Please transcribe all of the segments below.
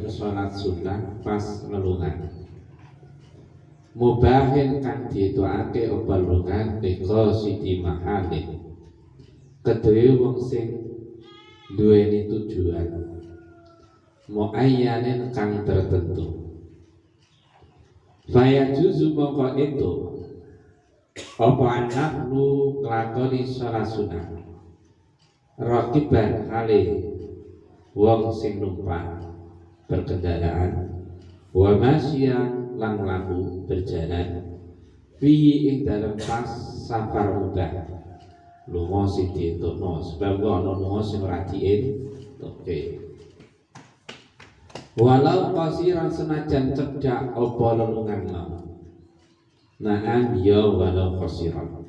salat sunah pas lelungan. Mubahin kang diituake apa lelungan nika sidi mahalin. Kedue wong sing duweni tujuan muayyanen kang tertentu. Faya juzu mongko itu apa anak lu nglakoni salat sunah rakiban hale wong sing numpak berkendaraan wa masyan lan laku berjalan fi ing dalem pas safar mubah lunga sing dientukno sebab ana lunga sing ora oke. Walau qasiran senajan cedhak apa lelungan mau na'am ya walau qasiran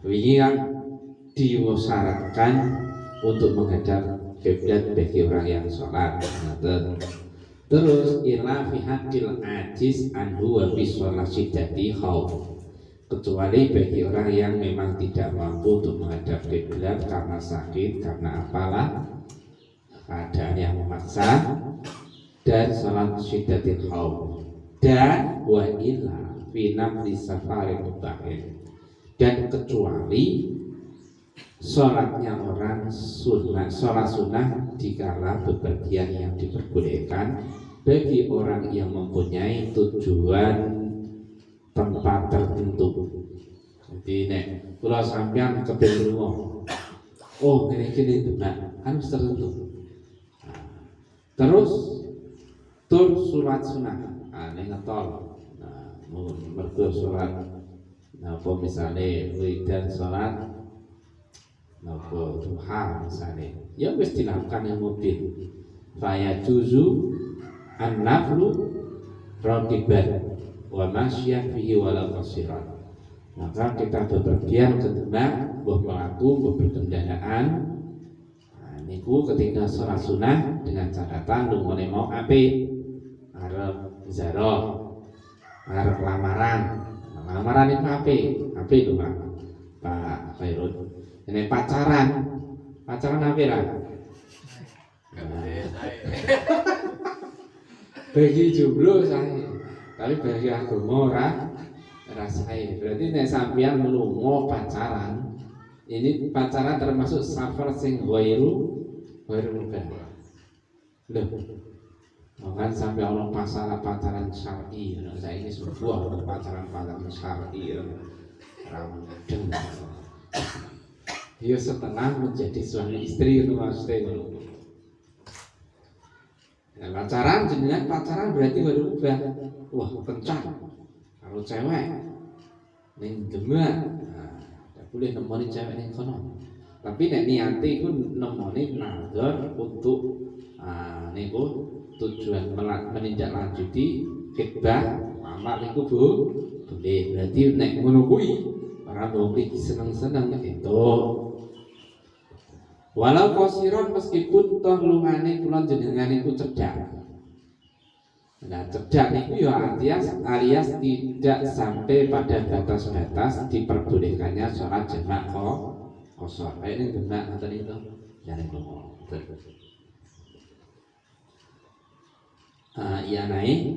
wingi yang diwasyaratkan untuk menghadap kiblat bagi orang yang sholat. Terus ila fi haqqil ajiz anhu wa fi sholati syidati khauf, kecuali bagi orang yang memang tidak mampu untuk menghadap kiblat karena sakit, karena apalah keadaan yang memaksa, dan sholat syiddatil khauf, dan wa illa fi nafli safari mutahin, dan kecuali sholatnya orang sunnah, sholat sunnah dikala bepergian yang diperbolehkan bagi orang yang mempunyai tujuan tempat tertentu. Jadi nek kula sampeyan kepen lunga, oh ngene-ngene demak harus tertentu. Terus tur sholat sunnah, ning ngetol. Nah, mergo sholat napa misale widan sholat napa duha misale ya wis dilakukan yang mobil faya juzu an-naflu raqiban wa masya fihi wala qasiran. Maka kita bepergian ke Demak, melaku berkendaraan. Nah, niku ketika sholat sunnah dengan catatan lungone mau apik, arep ziarah, arep lamaran. Lamaran itu apik lho Pak Khairul. Ini pacaran apa lah? Bagi jomblo saya, tapi bagi agama ora saya. Berarti nek sampeyan lunga pacaran, ini pacaran termasuk safar sing ghairu mubah. Loh, kan sampai Allah masalah pacaran syar'i, saya ini sebuah pacaran syar'i, ramudeng. Dia setelah menjadi suami istri itu maksudnya. Nah, pacaran jenengan pacaran berarti baru ubah. Wah, kencan. Kalau cewek ning Demak, tidak boleh nemoni cewek ning kono. Tapi nek niate iku nemoni nazar untuk niku tujuan menindaklanjuti khidbah amal niku boleh. Berarti nek ngono kuwi para wong iki seneng-seneng itu. Walau qasiran meskipun toh lungane kula jenengan iku cedhak. Nah, cedhak niku ya alias tidak sampai pada batas-batas diperbolehkannya sholat jamak qasar. Kayak ning Demak ngoten itu. Jane lunga. Ya naik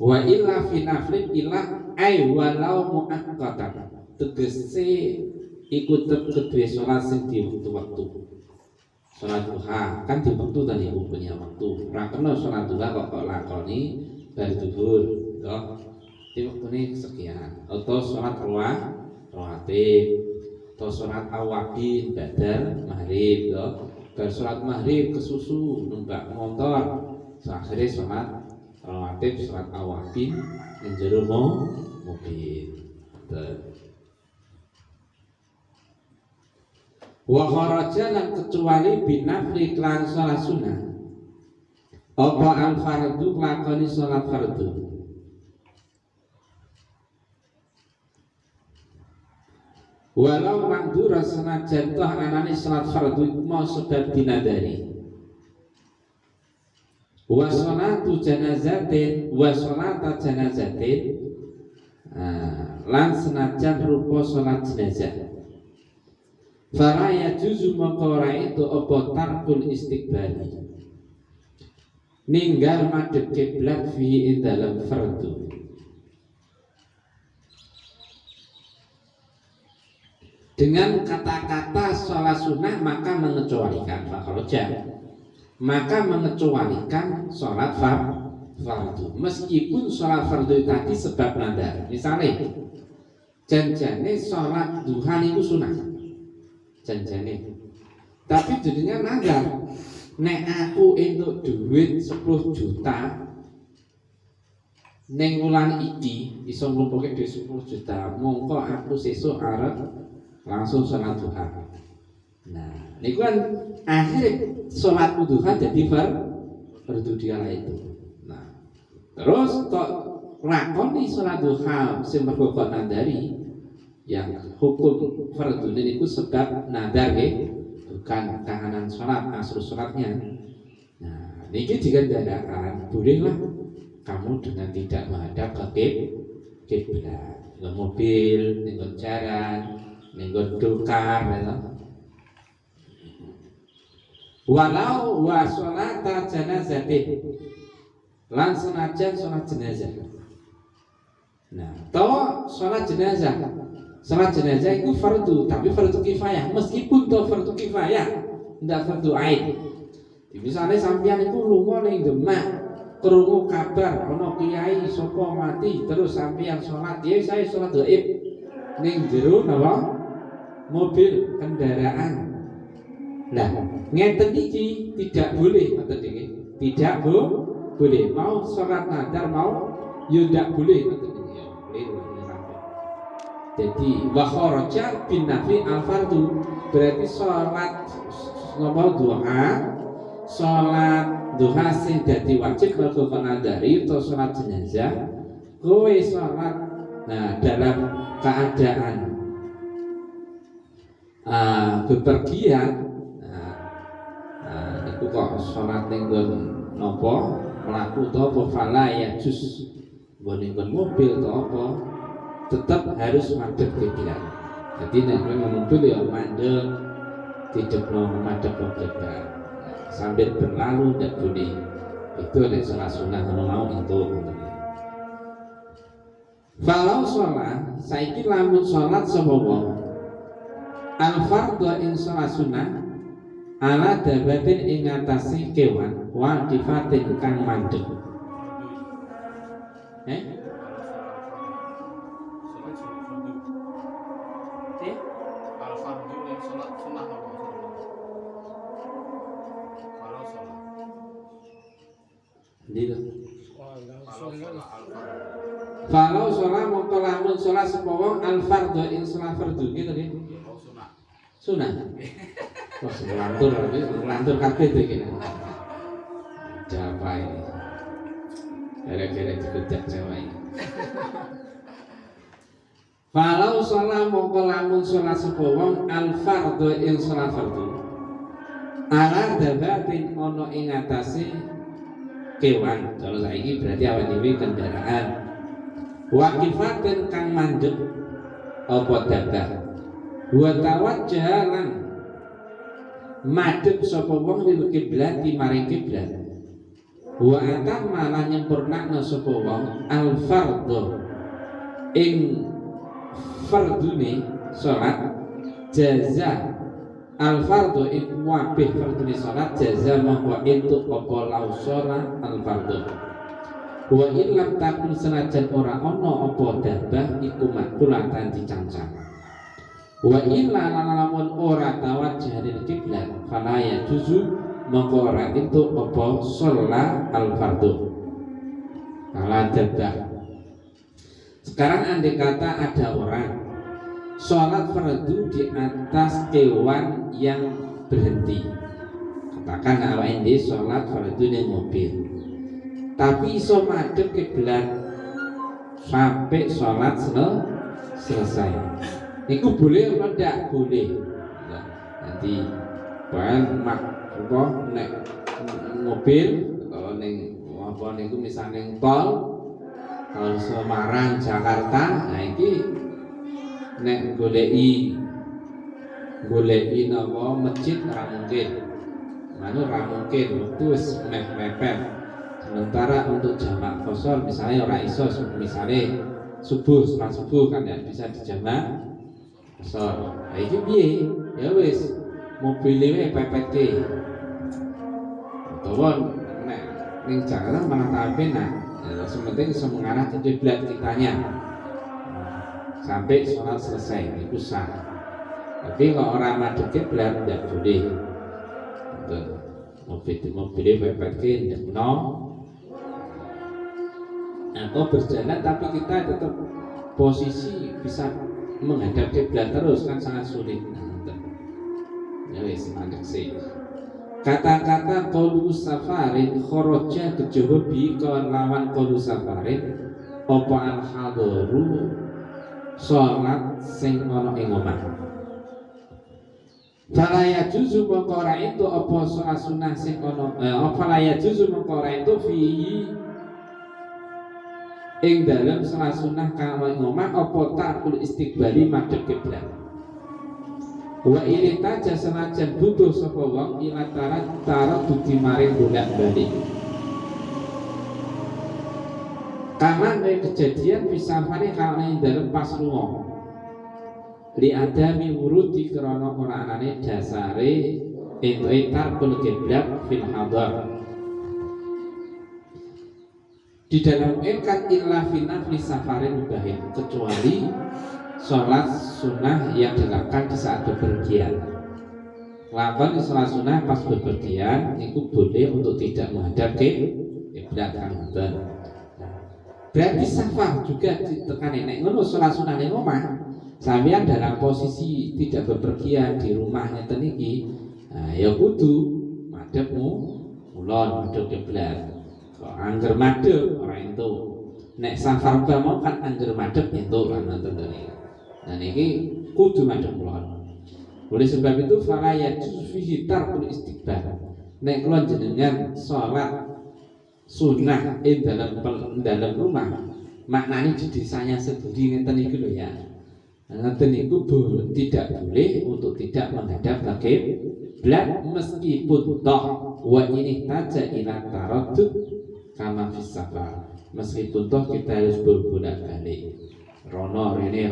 wa illa fi naflin illa ay walau muaqqatan. Tegese ikut kedua sholat sing di waktu-waktu. Sholat duha kan di waktu tadi punya waktu. Ora kena sholat duha kok lakoni dari zuhur, toh. Di waktu ini sekian. Atau sholat rawatib, atau sholat awabin badal maghrib, toh. Dari sholat maghrib ke susu numpak motor. Akhirnya sholat rawatib, sholat awabin yang jero mobil. Wa kharaja lan kecuali binafli klan sholat sunnah apa al fardu lakoni sholat fardu walau mandura senajan toh anani sholat fardu mau sebab dinadari wa sholatu janazatin wa sholata janazatin lan senajan rupa sholat jenazah Fala yajuzu maka ora itu apa tarkul istiqbali ninggal madhep kiblat fi dalam fardu. Dengan kata-kata sholat sunnah maka mengecualikan maka mengecualikan sholat fardu. Meskipun sholat fardu tadi sebab nadar. Misalnya janjane sholat duha itu sunnah janjane, tapi jadinya nadar. Nek aku entuk duit 10 juta ning wulan iki iso nglumpuke duit 10 juta, mongko aku sesuk arep langsung sholat duha. Nah, niku kan akhirnya sholat duha jadi fardu dikala itu. Nah, terus kok lakoni sholat duha sing mergo kok nandari yang hukum fardu niku sebab nadar nggih, bukan kahanan sholat asal sholatnya. Nah, niki digandakan bolehlah kamu dengan tidak menghadap ke kiblat, ke mobil, ning jalan, ning dokar, ya. Walau wa sholata janazatin lan senajan sholat jenazah. Nah, toh sholat jenazah itu fardu, tapi fardu kifayah. Meskipun toh fardu kifayah, tidak fardu ain. Misalnya sampeyan itu lunga ning Demak, krungu kabar ana kiai sapa mati, terus sampeyan sholat, ya saya sholat gaib ning jero napa? Mobil kendaraan. Nah, ngeten iki tidak boleh, ngoten iki. Tidak boleh. Mau sholat nadar mau yo ndak boleh, ngoten iki. Jadi wa kharaja bin nafi al fardu, berarti sholat nomor duha, sholat duha sing dadi wajib mergo nadari atau sholat jenazah, kowe sholat dalam keadaan bepergian, itu kok sholat ning napa mlaku to apa fala ya jus nggon mobil to apa tetap harus madhep kiblat. Jadi nek mobil ya mandek tidak madhep kiblat. Sambil berlalu tidak boleh. Itu nek sholat sunnah mau itu. Kalau sholat saiki lamun sholat sapa wong al fardhu ing sholat sunnah ala dabatin ing atase kewan wa difatin kang mandeg. Kalau sholat mongko lamun sholat sapa wong al fardhu ing sholat fardhu gitu nggih. Sunah. Wah, lantur kabeh to iki. Apa ini? Gara-gara dikejar Jawa ini. Kalau sholat mongko lamun sholat sapa wong al fardhu ing sholat fardhu. Ala dabatin ono ing atase kewan. Kalau saiki berarti awak dhewe kendaraan. Waqifatin kang mandeg apa dabah. Wa tawajjahan madhep sapa wong lil kiblat maring kiblat. Wa atamma lan nyempurnakna sapa wong al fardhu ing fardune salat jaza al fardhu ing wabih fardune salat jaza mongko entuk apa lausala al fardhu. Wa illam takun senajan ora ana apa dabah iku makulatan dicancang. Wa illa lamun ora tawajjah lil kiblat fala ya juzu mongko ora entuk apa sholat al fardhu. Ala dabah. Sekarang andai kata ada orang sholat fardu di atas kewan yang berhenti. Katakan awak ini sholat fardu di mobil, tapi iso madhep kiblat sampai sholat selesai. Niku boleh apa tidak? Boleh. Nah, nanti bahan apa nek mobil atau neng apa niku misalnya tol kalau Semarang Jakarta, nah iki nek goleki goleki nama masjid ora mungkin. Manu ora mungkin waktu wis mepet. Sementara untuk jamak qashar misalnya ora iso, misalnya sholat subuh kan ya bisa dijamak qashar. Nah iki piye? Ya wis mobile wae pepetke. Utawa nek ning Jakarta malah tapi sementing bisa mengarah ke kiblat kitanya sampai sholat selesai itu sah. Tapi kalau orang madhep kiblat tidak boleh. Mobil pepetke no atau berjalan tapi kita tetap posisi bisa menghadap kiblat terus kan sangat sulit. Ya wis mandek sih. Kata-kata qaulu safarin kharaja kejowo bi lawan qaulu safarin apa al hadaru salat sing ana ing omah. Fala yajuzu maqara itu apa salat sunah sing ana apa la yajuzu maqara itu fi ing dalam salat sunah kang ing omah apa ta'kul istiqbali madhep kiblat. Wa ini taja senajan butuh sapa wong ila tarat budi maring bolak-balik. Karena kejadian bisa fari kalau ing dalem pas lunga. Li adami wurudi krana ora anane dasare entuk tarkul kiblat fil hadar. Di dalam engkat illa fi nafli safarin mubahin kecuali sholat sunnah yang dilakukan di saat bepergian. Lakukan sholat sunnah pas bepergian itu boleh untuk tidak menghadap kiblat kan. Berarti safar juga ditekani. Nek ngono sholat sunnah ning omah, sampeyan dalam posisi tidak bepergian di rumahnya teniki, nah ya kudu madhepmu ulon madhep kiblat. Kok angger madhep ora entuk. Nek safar mau kan angger madhep entuk kan tentu. Nah ini kudu madhep ulon. Oleh sebab itu fala yajuz fihi tarkul istiqbal. Nek kula jenengan salat sunnah dalam rumah, maknanya di desanya sendiri ngeten iki lho ya. Ngeten niku tidak boleh untuk tidak menghadap kiblat meskipun toh wa ini taja ila taraddud kama fis safar. Meskipun toh kita harus berbolak-balik. Rono rene,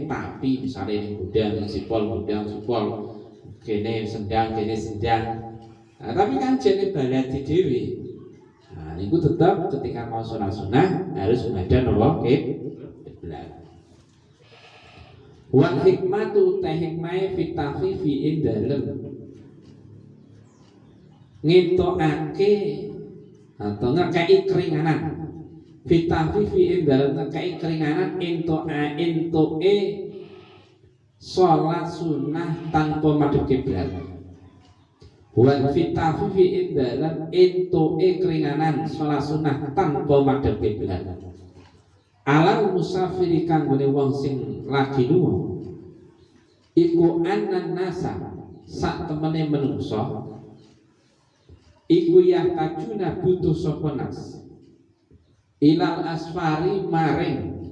tapi misalnya ini gudang sipol, kene sendang. Nah, tapi kan jenis baladi dewi. Nah, itu tetap ketika mau sholat sunnah harus menghadap Allah kiblat. Wal hikmatu tahikmai fitafifi indalem ngitokake atau ngekei keringanan. Fitafifi dalam ngekei keringanan intoe sholat sunnah tanpa madhep kiblat. Wal fitafifi dalam intoe keringanan sholat sunnah tanpa madhep kiblat. Alal musafiri kang gone wong sing lagi lunga iku anan nasa sak temene menungso iku yahtajuna butuh sapa nas ilal asfari maring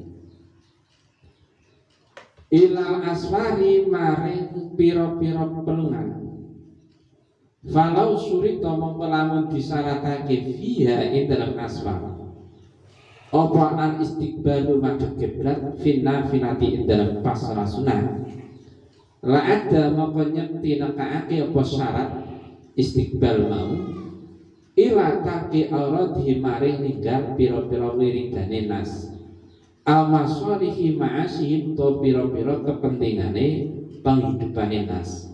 pira-pira pelungan. Falau surita mempelamun disyaratake fiha ing dalam asfar apa al istiqbalu madhep kiblat finna finati ing dalam pas salat sunah la ada maka nyekti nekaake apa syarat istiqbal mau ila taki auradhi maring ninggal pira-pira wiridane nas al masalihi ma'asihim to pira-pira kepentingane penghidupane nas.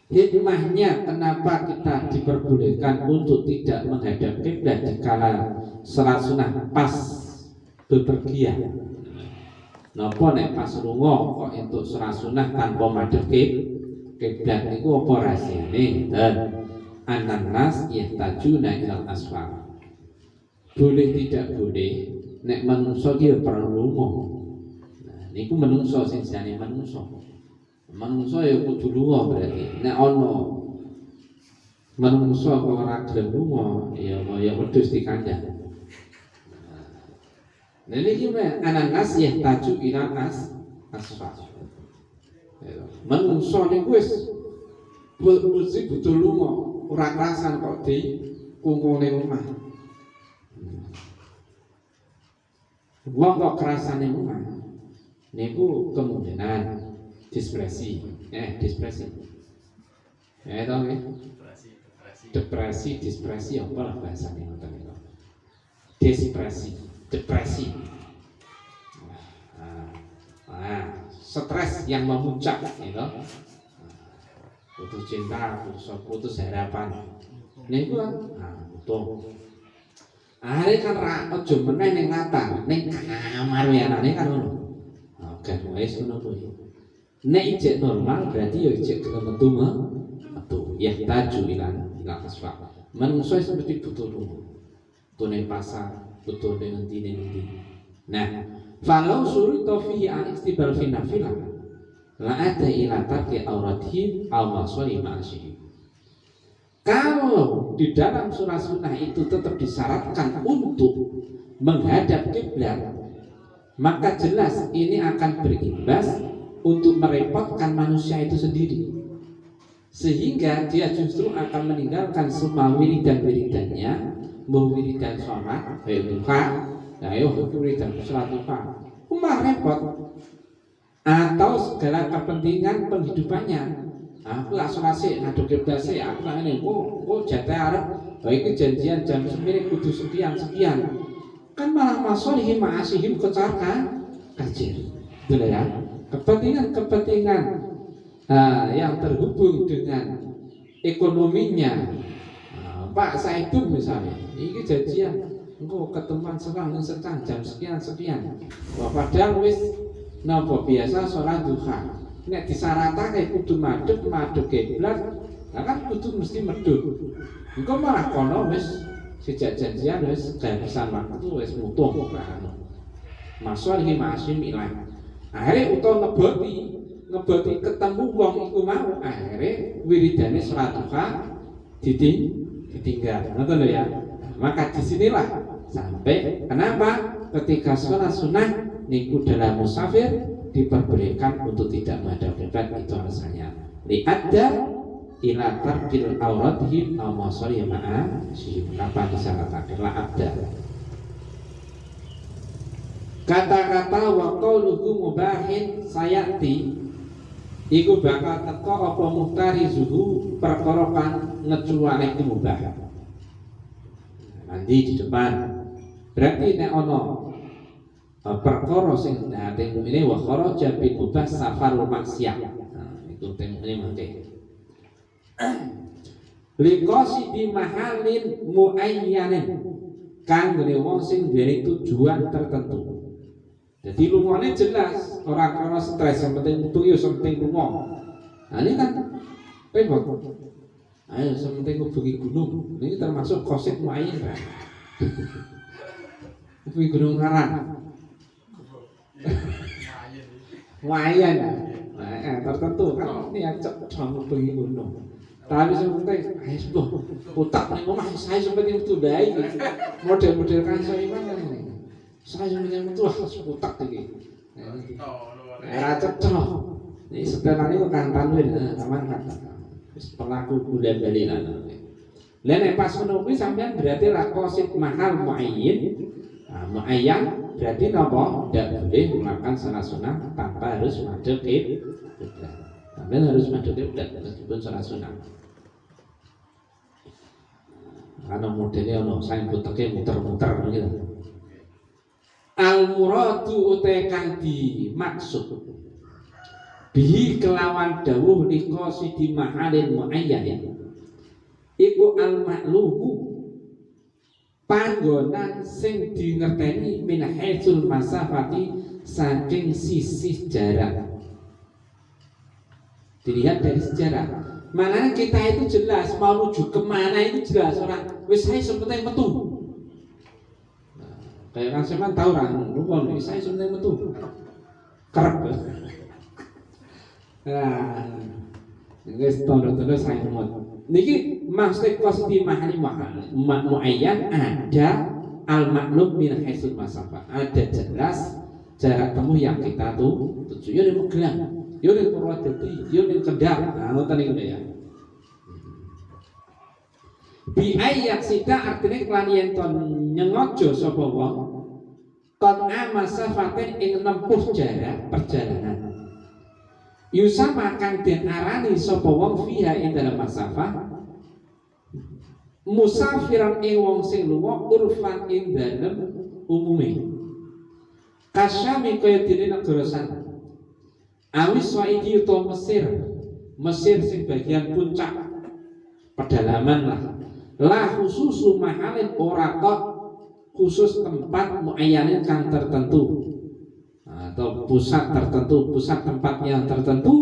Hikmahnya kenapa kita diperbolehkan untuk tidak menghadap kiblat dikala salat sunah pas bepergian. Napa nek pas lunga kok entuk salat sunah tanpa madhep kiblat niku apa rahasiane? Anan nas yahtajuna ilal asfar. Boleh tidak boleh nek manungsa ki perlu lunga. Nah niku manungsa sing jane manungsa ya kudu lunga berarti. Nek ana manungsa kok ora gelem lunga ya wedhus dikandhang. Nah niki anan nas yahtaju ilal asfal. Menungso niku wis mesti butuh lunga, ora kerasan kok di kungkune omah. Wong kok kerasane omah niku kemungkinan dispresi. Dispresi. Tau nggih? Depresi, dispresi apa lah bahasane ngoten niku. Depresi. Stres yang memuncak gitu. Putus cinta, putus harapan. Niku betul. Are kan ra aja meneh ning latar, ning kamar anane kan ngono. Oke, wis ngono kuwi. Nek ijek normal berarti ya ijek gelem metu ya taju ilang asfa. Manungsa mesti butuh lunga. Butuh ning pasar, butuh ning endi. Nah, falau surita fihi al-istibal fi nafilah la ada ila tarki auratihi aw masori ma'asyihi. Kalau di dalam surah sunnah itu tetap disyaratkan untuk menghadap kiblat, maka jelas ini akan berimbas untuk merepotkan manusia itu sendiri, sehingga dia justru akan meninggalkan semua wiridan-wiridannya, mau wiridan sholat, duha, wiridan sholat duha, repot, atau segala kepentingan penghidupannya. Aku lah selesai ngaduk kiblat sih, aku lah ini, kok jatah Arab, baik janjian jam 9 kudu sekian, kan malah masolihi ma'asihim kecarkan kacir, betul ya? Kepentingan yang terhubung dengan ekonominya. Pak Saidun misalnya, ini janjian, engkau ketemuan serang jam sekian. Wah, padahal wis napa biasa sholat duha. Nek disyaratake kudu madhep kiblat, kan kudu mesti medhep. Engko malah kono wis sejak janjian wis kehabisan waktu wis mutuh kan. Masuk iki masim ilang. Akhire utawa ngeboti ketemu wong iku mau, akhire wiridane salat duha ditinggal. Ngoten lho ya. Maka disinilah sampai kenapa ketika sholat sunnah niku dalam musafir diperbolehkan untuk tidak menghadap kiblat, itu alasannya. Li'adda ila tarkil auratihim aw masari ma'a syihim. Kenapa disyaratkan la'adda? Kata-kata wa qauluhu mubahin sayati iku bakal teko apa muhtarizuhu perkara kan ngecuwane mubah. Nanti di depan. Berarti nek ana perkara sing ndate mukmine wa kharaja bil mubah safarul maksiyah. Itu temune mangke. Liqasi di mahalin muayyanin kang ngene wong sing duwe tujuan tertentu. Jadi lungane jelas, ora karena stres, yang penting metu yo penting lunga. Nah ini kan repot. Ayo sementing hubungi gunung. Ini termasuk konsep muayyan kan. Hubungi gunung Karang. Muayyan tertentu kan ini acak hubungi gunung. Tapi sementing ayo sebuah utak ning omah saya sementing metu bae iki. Model-model kan saya kan ini. Saya menyang metu utak iki. Ora cocok. Ini setelane kok kantan wis aman kan. Wis pelaku bulan balinan. Lah nek pas ngono kuwi sampean berarti ra qasid mahal muayyin. Muayyan berarti napa? Tidak boleh melakukan salat sunah tanpa harus madhep kiblat. Sampean harus madhep kiblat meskipun salat sunah. Ana modele ana saing puteke muter-muter gitu. Al-muradu utekan di maksud bihi kelawan dawuh liqasidi mahalin muayyan iku al-ma'luhu panggonan sing dingerteni min haitsul masafati saking sisi jarak. Dilihat dari sejarah, mana kita itu jelas mau menuju kemana itu jelas, orang wis saya sepenting metu. Kayak kan saya tahu orang lupa nih, saya sebenarnya betul kerap. Nah, ini tanda-tanda saya mau. Niki maksud qasdi mahali muayyan ada al-maklum min haitsul masafah. Ada jelas jarak tempuh yang kita tuju. Yo ning Magelang, yo ning Purwodadi, yo ning Kendal. Nah, ngoten niku ya. Bi ayat sida artine kelan yen to nyengojo sapa wong kon amasafatin ing nempuh jarak perjalanan. Yusama kang den arani sapa wong fiha ing dalam masafah musafiran ing wong sing lunga urfan ing dalem umume. Kasyami kaya dene negara sana. Awis wa iki utawa Mesir sing bagian puncak pedalaman lah. La khususu mahalin ora kok khusus tempat muayyanin kang tertentu atau pusat tertentu, pusat tempat yang tertentu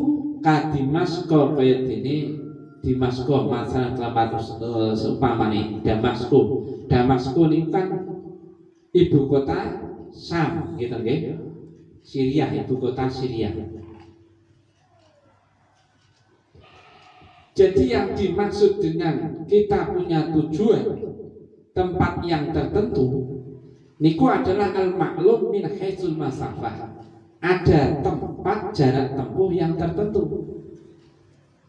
ka Dimasko kaya dene Dimasko masalah tempat seumpamane Damaskus ini kan ibu kota Syam gitu nggih. Syria, ibu kota Syria. Jadi yang dimaksud dengan kita punya tujuan tempat yang tertentu niku adalah al-maklum min haitsul masafah. Ada tempat jarak tempuh yang tertentu.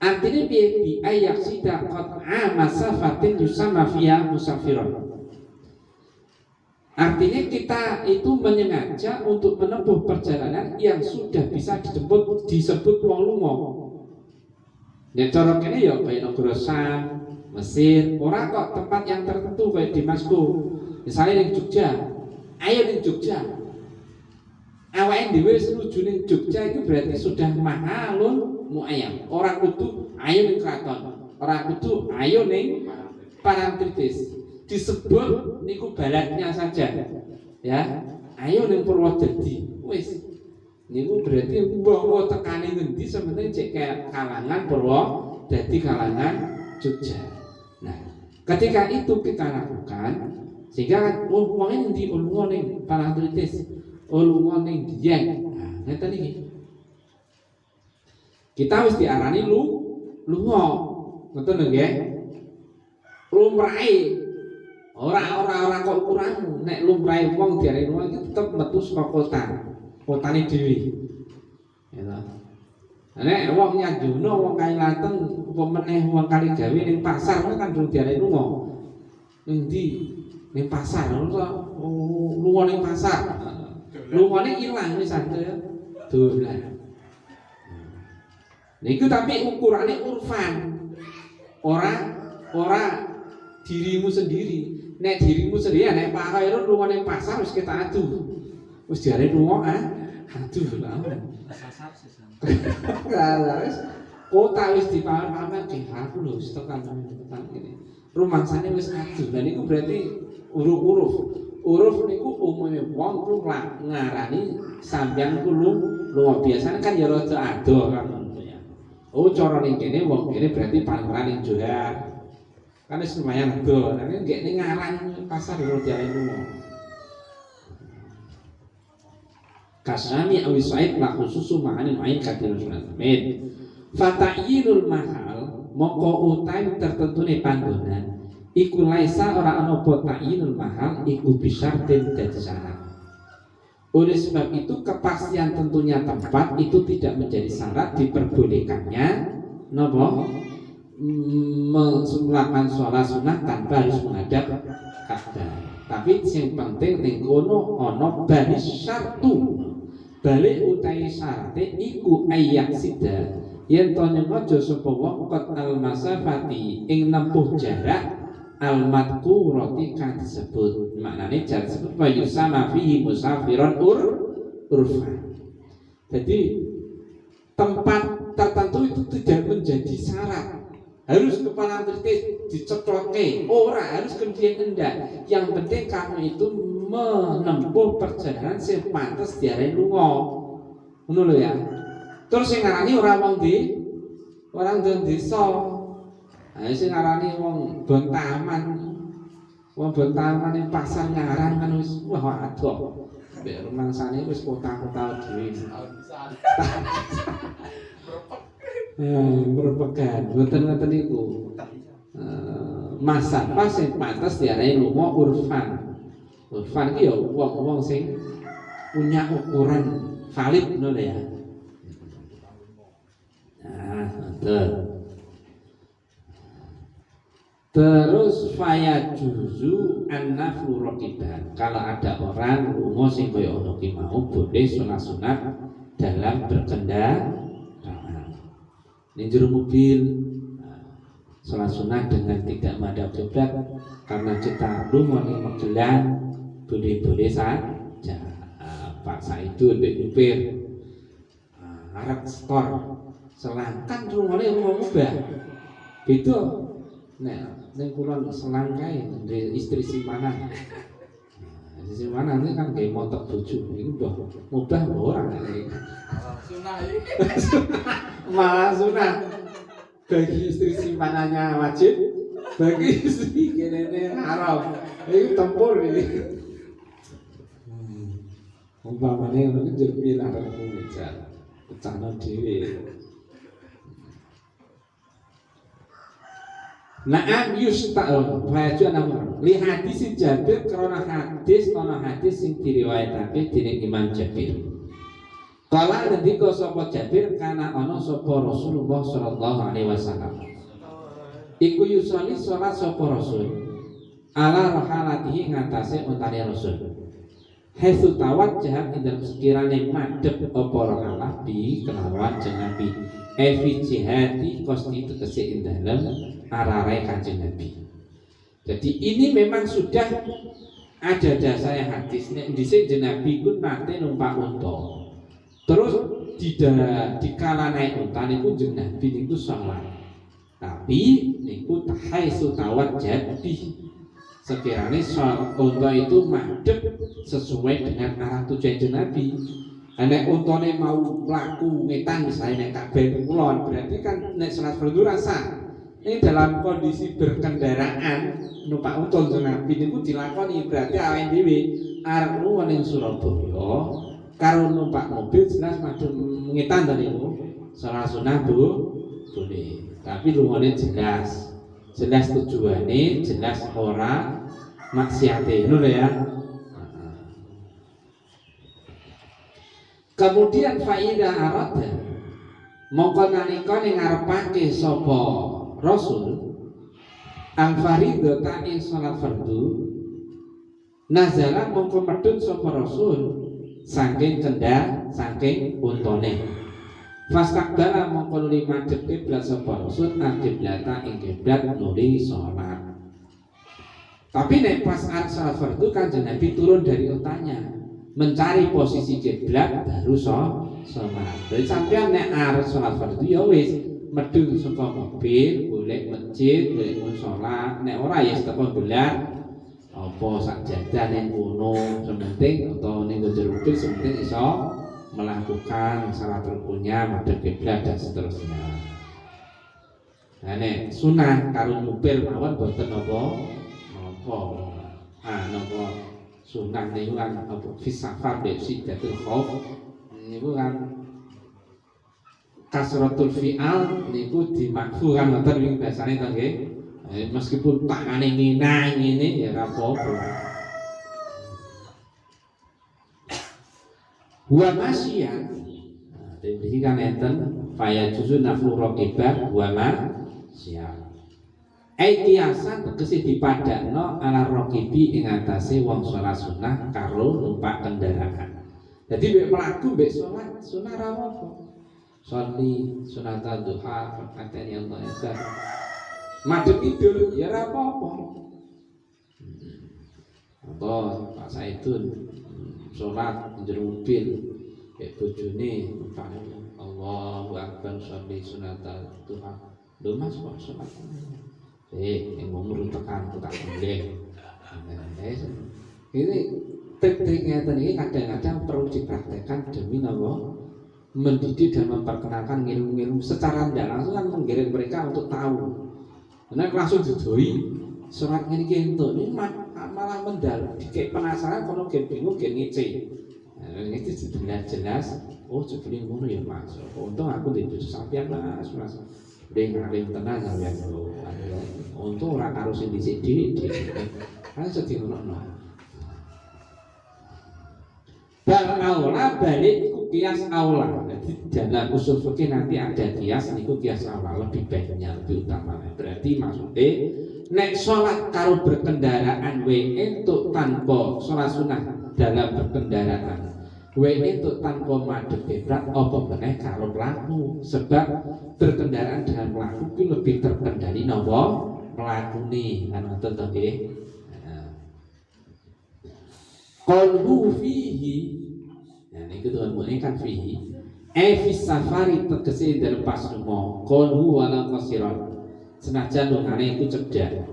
Artinya bi ayat sida qat'a masafatin yusama fiha musafiron. Artinya kita itu menyengaja untuk menempuh perjalanan yang sudah bisa disebut wong lunga. Nek cara kene ya kaya negara Syam, Mesir, ora kok tempat yang tertentu kayak Damaskus. Misalnya ning Jogja, ayo ning Jogja. Awake dhewe senuju ning Jogja itu berarti sudah mahalun muayyam. Ora kudu ayo ning Kraton, ora kudu ayo ning Parangtritis. Disebut niku balatnya saja. Ya, ayo ning Purwodadi. Wis niku berarti mbok tekane ngendi sementing cek kalangan Purwodadi kalangan Jogja. Nah, ketika itu kita lakukan sehingga wong endi lunga ning Parangtritis, lunga ning Dieng. Nah, ngeten iki. Kita wis diarani lunga. Ngoten nggih. Lumrahe ora kok ukuran nek lumrahe wong diarani lunga iki tetep metu saka kotane dhewe. Ya. Nek wong Nyajono, wong Kailateng, apa meneh wong Kaligawe ning pasar kan durung diarani lunga. Ning ndi? Ning pasar. Lunga ning pasar. Lungane ilang wis santai dolan. Niku tapi ukurane urfan. Ora dirimu sendiri. Nek dirimu sendiri nek Pak Khairul lunga ning pasar wis kita adu. Wis diarani lunga aduh lah. Lah wis kota wis dipamer ki aku lho wis tekan ngene. Rumangsane wis adu. Lah niku berarti Uruf niku umume wong ku ngarani sampeyan ku lunga biasane kan ya rada ado kan ngono ya. Oh cara ning kene wong kene berarti pangran ning Johar. Kan wis lumayan ado. Nek nggih ning ngaran pasar yo diarani lunga. Kasami awis said la khususu ma'ani ma'in katil sunan. Fata'yinul mahal moko utai tertentune panggonan iku laisa ora ana apa ta'yinul mahal iku bisyartin dadi syarat. Oleh sebab itu kepastian tentunya tempat itu tidak menjadi syarat diperbolehkannya napa melakukan sholat sunnah tanpa harus menghadap Ka'bah. Tapi yang penting ning kono ana baris syartu. Balik utai syarate iku ayat sida yen to nyemojo sapa wong qat al masafati ing nempuh jarak al-madkurati kan disebut maknanya jarak disebut wa yusama fihi musafiron urfan. Jadi tempat tertentu itu tidak menjadi syarat harus ke Parangtritis dicethoke, ora harus kemudian enggak. Yang penting kamu itu menempuh perjalanan sing pantes diarani lunga. Ngono lho ya. Terus sing ngarani ora wong orang desa. Nah, sing ngarani wong Bontaman. Wong Bontaman ning pasar ngaran kan wis wah adoh. Mbek rumangsane wis kota-kota dhewe. Berpegan, boten-boten niku. Masa pas sing pantes diarani lunga urfan. Urfan iki ya wong-wong sing punya ukuran valid betul ya. Nah, betul. Terus faya juzu an-naflu raqiban. Kalau ada orang lunga sing kaya ono ki mau boleh salat sunat dalam berkendara. Ning jero mobil salat sunat dengan tidak madhab kiblat karena kita lunga ning Magelang boleh-boleh saja. Pak Saidul mbek nyupir arep setor selangkan rungane rumah mubah. Beda nek ning kulon selang kae istri simpanan. Istri simpanan ini kan gawe motok bojo iku mubah apa ora nek sunah iki. Malah sunah. Bagi istri simpanannya wajib, bagi istri kene haram. Ini tempur ini. Umpamane ngono ki njur larang meja. Pecahno dhewe. Na'am yusta'u fa'aju anamur. Li hadis Jabir karena hadis ana hadis sing diriwayatake dening Imam Jabir. Kala ngendika sapa Jabir kana ana sapa Rasulullah sallallahu alaihi wasallam. Iku yusoli salat sapa Rasul ala rahalatihi ngatasé untane Rasul. Haitsu tawajjaha indal sekirane madhep apa rahalah bi kelawan Nabi. Evi jihati kosti tegese ing dalem ararai Kanjeng Nabi. Jadi ini memang sudah ada dasarnya hadis nek dhisik Nabi ku nate numpak unta. Terus di kala naik unta niku jeneng Nabi niku salat. Tapi niku haitsu tawajjah bi sekiranya unta itu madhep sesuai dengan arah tujuan Nabi. Nek untane mau mlaku ngetan misalnya nek kabeh kulon berarti kan nek salat fardu rasa. Ini dalam kondisi berkendaraan numpak unta Nabi niku dilakoni berarti awake dhewe arep lunga ning Surabaya karo numpak mobil jelas madhep ngetan to niku. Salat sunah boleh. Tapi lungane jelas tujuane, jelas ora maksiate ngono ya. Kemudian faida arada mongko nalika ning ngarepake sapa Rasul ang faridata ing salat fardu nazala mongko medhun sapa Rasul saking saking untane fastakbala mongko nuli madhep kiblat sapa Rasul ang kiblata ing kiblat nuli salat. Tapi nek pas arep salat fardu Kanjeng Nabi turun dari untanya mencari posisi kiblat baru salat. Jadi sampean nek arep salat fardu ya wis medhun saka mobil, golek masjid, golek musala, nek ora ya teko gelar apa sajadah ning kono, sementing utawa ning jero mobil sementing iso melakukan salat rukunnya, madhep kiblat dan seterusnya. Nah nek sunah karo mobil mawon boten napa napa sunah niku kan apa fisafar besidatul khauf niku kan kasratul fi'al niku dimakfu kan ngoten wingi basane to nggih. Meskipun tangane ngene ya ora apa-apa. Wa masyian. Jadi kan enten faya juzun naflu raqibah wa masyian. Aikiasan tegese dipadakno ala raqibi ing atase wong salat sunah karo numpak kendaraan. Jadi mek mlaku mek salat sunah ra apa. Sholli sunata duha rakatain yang tayyibat. Madhep idul ya ora apa-apa. Atau Pak Saidun salat njero mobil mek bojone Allahu akbar sholli sunata duha. Lho Mas kok salat yang ngomong tekan tak boleh. Ini tekniknya tadi kadang-kadang perlu dipraktekkan demi napa mendidik dan memperkenalkan ilmu-ilmu secara tidak langsung kan menggiring mereka untuk tahu. Karena langsung didoi surat ini gitu ini malah mendalam. Kayak penasaran kalau bingung ngece. Itu jelas. Oh sebelum ngono ya Mas. Untung aku tidak sampean Mas. Dia ngalim tenang sampean lho. Untung ora karo sing dhisik-dhisik. Kan sedih ngono. Bal aula balik iku kias aula. Jadi dalam usul fikih nanti ada kias niku kias aula lebih baiknya lebih utama. Berarti maksudnya nek sholat karo berkendaraan we entuk tanpa sholat sunnah dalam berkendaraan we entuk tanpa madhep kiblat apa meneh karo mlaku sebab berkendaraan dalam mlaku itu lebih terkendali napa mlakune kan ngoten to nggih. Qalbu fihi. Nah niku tuh ini kan fihi. Fis safari tegese dalam pas lunga. Qalbu wala qasiran. Senajan lungane iku cedhak.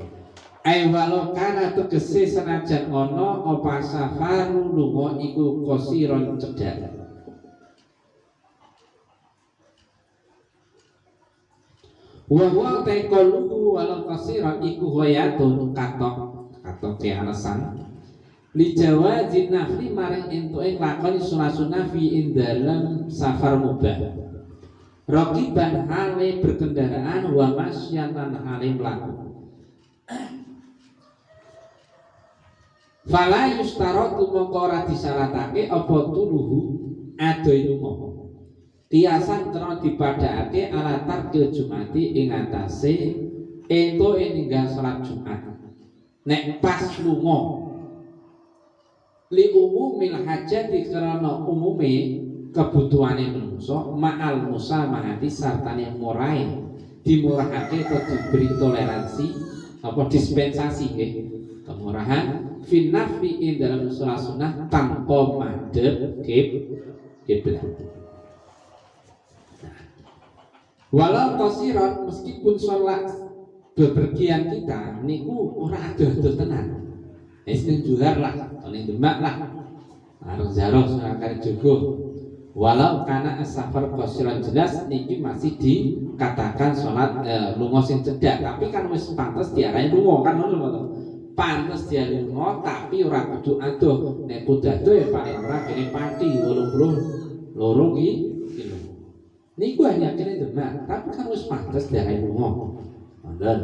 Walau kana tegese senajan ana apa safaru lunga iku qasiran cedhak. Wa huwa taqallu wala qasiran iku ghayatun katok ke alasan li jawazin nafli maring entuke lakoni sunah sunah fi indalam safar mubah raqiban hale berkendaraan wa masyatan hale mlaku fala yustaratu mongko ora disyaratake apa tuluhu adoh lunga kiasan kena dipadhakake ala tarkil jumati ing atase entuke ninggal salat Jumat nek pas lunga li umumil hajati karena umume kebutuhane menungso ma'al musamahati sartane murai dimurahake atau diberi toleransi apa dispensasi nggih kemurahan fin nafi ing dalam sholat sunnah tanpa madhep kiblat. Walau qasiran meskipun sholat bepergian kita niku ora adoh-adoh tenan. Ning juhar lah, ning Demak lah. Arep zaroh sakare jogo. Walau karena safar qasiran jelas niki masih dikatakan sholat lunga sing cedhak, tapi kan wis pantes diarani lunga kan ngono lho. Pantes diarani lunga tapi ora kudu adoh. Nek kudu adoh ya paling ora kene pati 82 kilo. Niku hanya kene Demak, tapi kan wis pantes diarani lunga. Ngoten.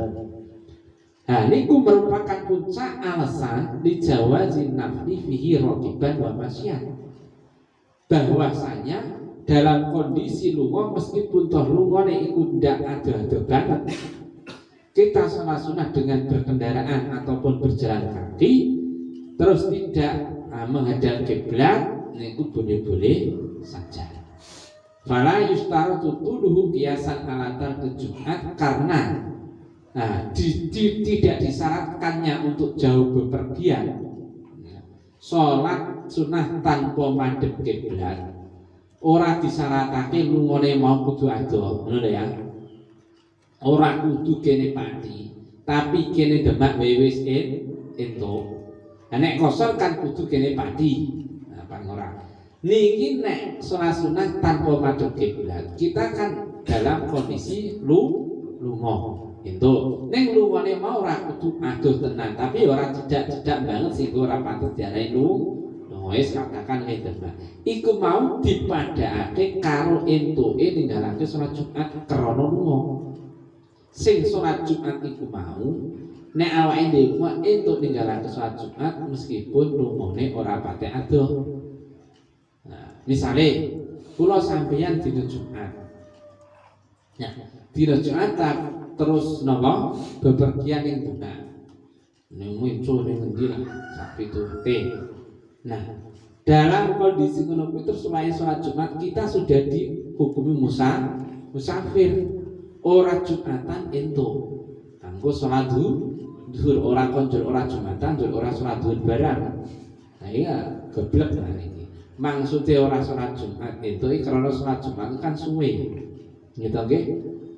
Nah, niku merupakan puncak alasan di jawazin nafli fihi raqiban wa masyan. Bahwasanya dalam kondisi lunga meskipun toh lungane iku ndak ado-ado banget, kita sholat sunnah dengan berkendaraan ataupun berjalan kaki terus tidak menghadap kiblat niku boleh-boleh saja. Fala yustaratu tuluhu qiyasan ala tarki Jumat karena tidak disyaratkannya untuk jauh bepergian sholat sunnah tanpa madhep kiblat ora disyaratake lungane mau kudu adoh ngono ya ora kudu kene pati tapi kene Demak wis entuk nek kosor kan kudu kene pati apa ora niki nek sholat sunnah tanpa madhep kiblat kita kan dalam kondisi lunga itu ning lungane mau ora kudu adoh tenan tapi ora cedak-cedak banget sehingga ora pantes diarani lunga wis katakan ngeten iku mau dipadhakake karo entuke ninggalake salat Jumat krana lunga sing salat Jumat iku mau nek awake dhewe entuk ninggalake salat Jumat meskipun lungane ora pate adoh. Nah misale kula sampeyan dina Jumat ya dina Jumat terus napa bepergian ing Demak ning muncul ning endi lah sak piturute. Nah dalam kondisi ngono kuwi terus selain sholat Jumat kita sudah dihukumi musafir ora Jumatan entuk kanggo sholat zuhur ora konjol ora Jumatan tur ora sholat zuhur barang. Nah iya geblek lah iki maksudnya ora sholat Jumat entuk karena sholat Jumat kan suwe gitu nggih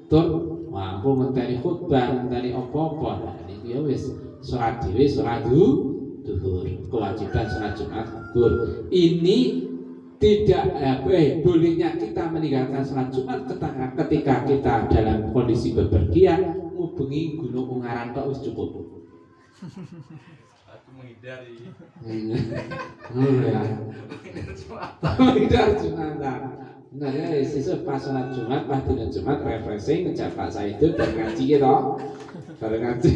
tur mampu ngenteni khutbah, ngenteni apa-apa. Nah, ini ya wis sholat dhewe sholat zuhur. Kewajiban sholat Jumat gugur. Ini tidak bolehnya kita meninggalkan sholat Jumat ketika kita dalam kondisi bepergian ngubengi Gunung Ungaran tok wis cukup. Aku menghindari. Ya. Menghindar Jumatan. Nah ya sesuk pas sholat Jumat, pas dina Jumat refreshing ngejak Pak Saidul dan ngaji gitu. Bareng ngaji.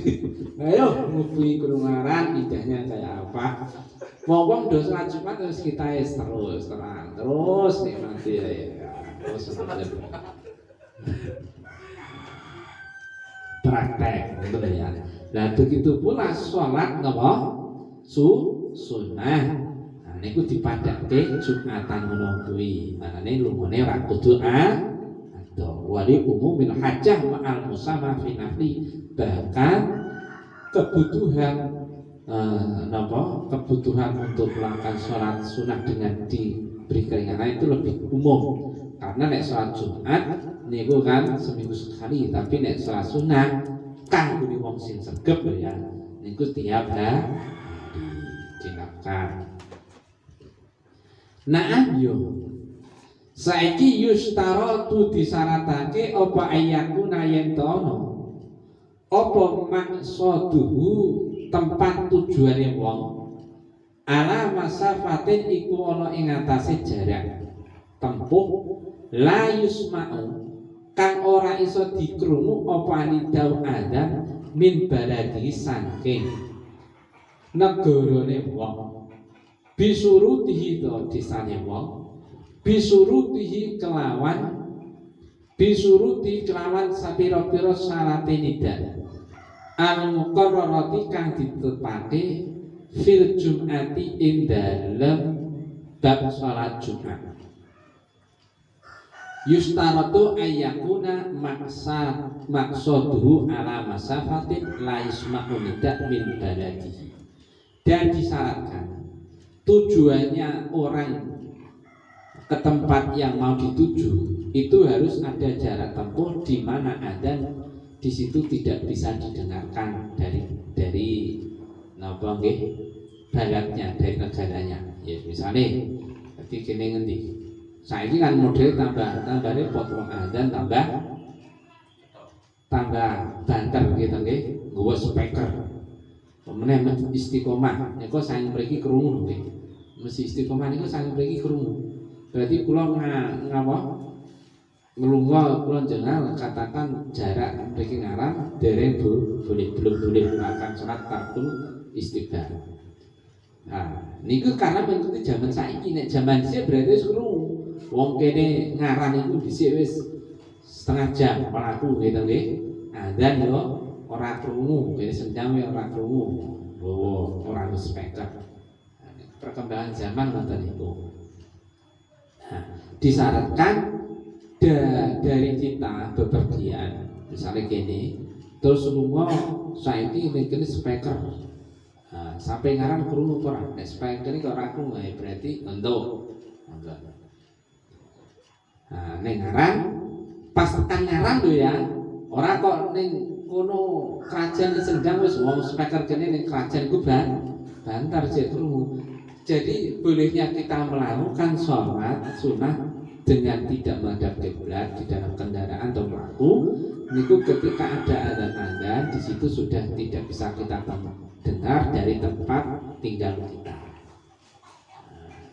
Ayo ngubuhi Gunung Ungaran, indahnya kayak apa? Wong do salat Jumat terus kita terus terang terus nikmati ya. Terus praktek gitu ya. Nah begitu pula sholat napa sunnah. Nah niku dipadake Jumatan ngono kuwi. Makane lumune ora kudu wali umumil hajjah ma'al musamma fi nafli. Bahkan kebutuhan kebutuhan untuk melakukan sholat sunnah dengan diberi keringanan itu lebih umum. Karena nek sholat Jumat niku kan seminggu sekali, tapi nek sholat sunnah kanggo wong sing sregep ya niku tiap hari dilakukan. Na'am yo saiki yustaratu disyaratake apa ayakuna yen tono apa maksaduhu tempat tujuane wong ala masafatin iku ana ing atase jarak tempuh la yusma'u kang ora iso dikrungu apa nidau adzan min baladi saking negarane wong bisurutihi to disane wong bisurutihi kelawan sapira-pira syarate nida al-muqarrarati kang ditetepake fil jum'ati ing dalem bab salat Jumat. Yustaratu ayyakuna maksaduhu ala masafatin la yasma'u nida min baladihi. Dan disyaratkan tujuannya orang ke tempat yang mau dituju itu harus ada jarak tempuh di mana adzan di situ tidak bisa didengarkan dari napa nggih baratnya dari negaranya. Ya misalnya jadi kene ngendi saiki kan model tambah repot wong adzan tambah banter gitu nggih nggawa speaker pemene istiqomah niku saking mriki krungu nggih mesti istiqomah niku saking mriki krungu berarti kula ngelungguh kula jenengan katakan jarak mriki ngarang dereng belum boleh melakukan salat tarkul istighfar. Nah, niku karena mengikuti zaman saiki nek zaman dhisik berarti wis krungu. Wong kene ngarang iku dhisik wis setengah jam mlaku gitu nggih. Adzan yo ora krungu, kene senjam yo ora krungu. Ora wis speaker. Perkembangan zaman ngoten niku. Nah, disyaratkan dari kita bepergian misalnya gini terus lunga saiki mikirnya speaker sampai ngarang krungu ora nek speaker iki ora krungu berarti entuk nek ngarang pas tekan ngarang lho ya ora kok ning kono kerajaan Sendang wis wong speaker kene ning kerajaan ku bantar jek krungu. Jadi bolehnya kita melakukan sholat sunnah dengan tidak menghadap kiblat di dalam kendaraan atau pelaku niku ketika ada adzan di situ sudah tidak bisa kita dengar dari tempat tinggal kita.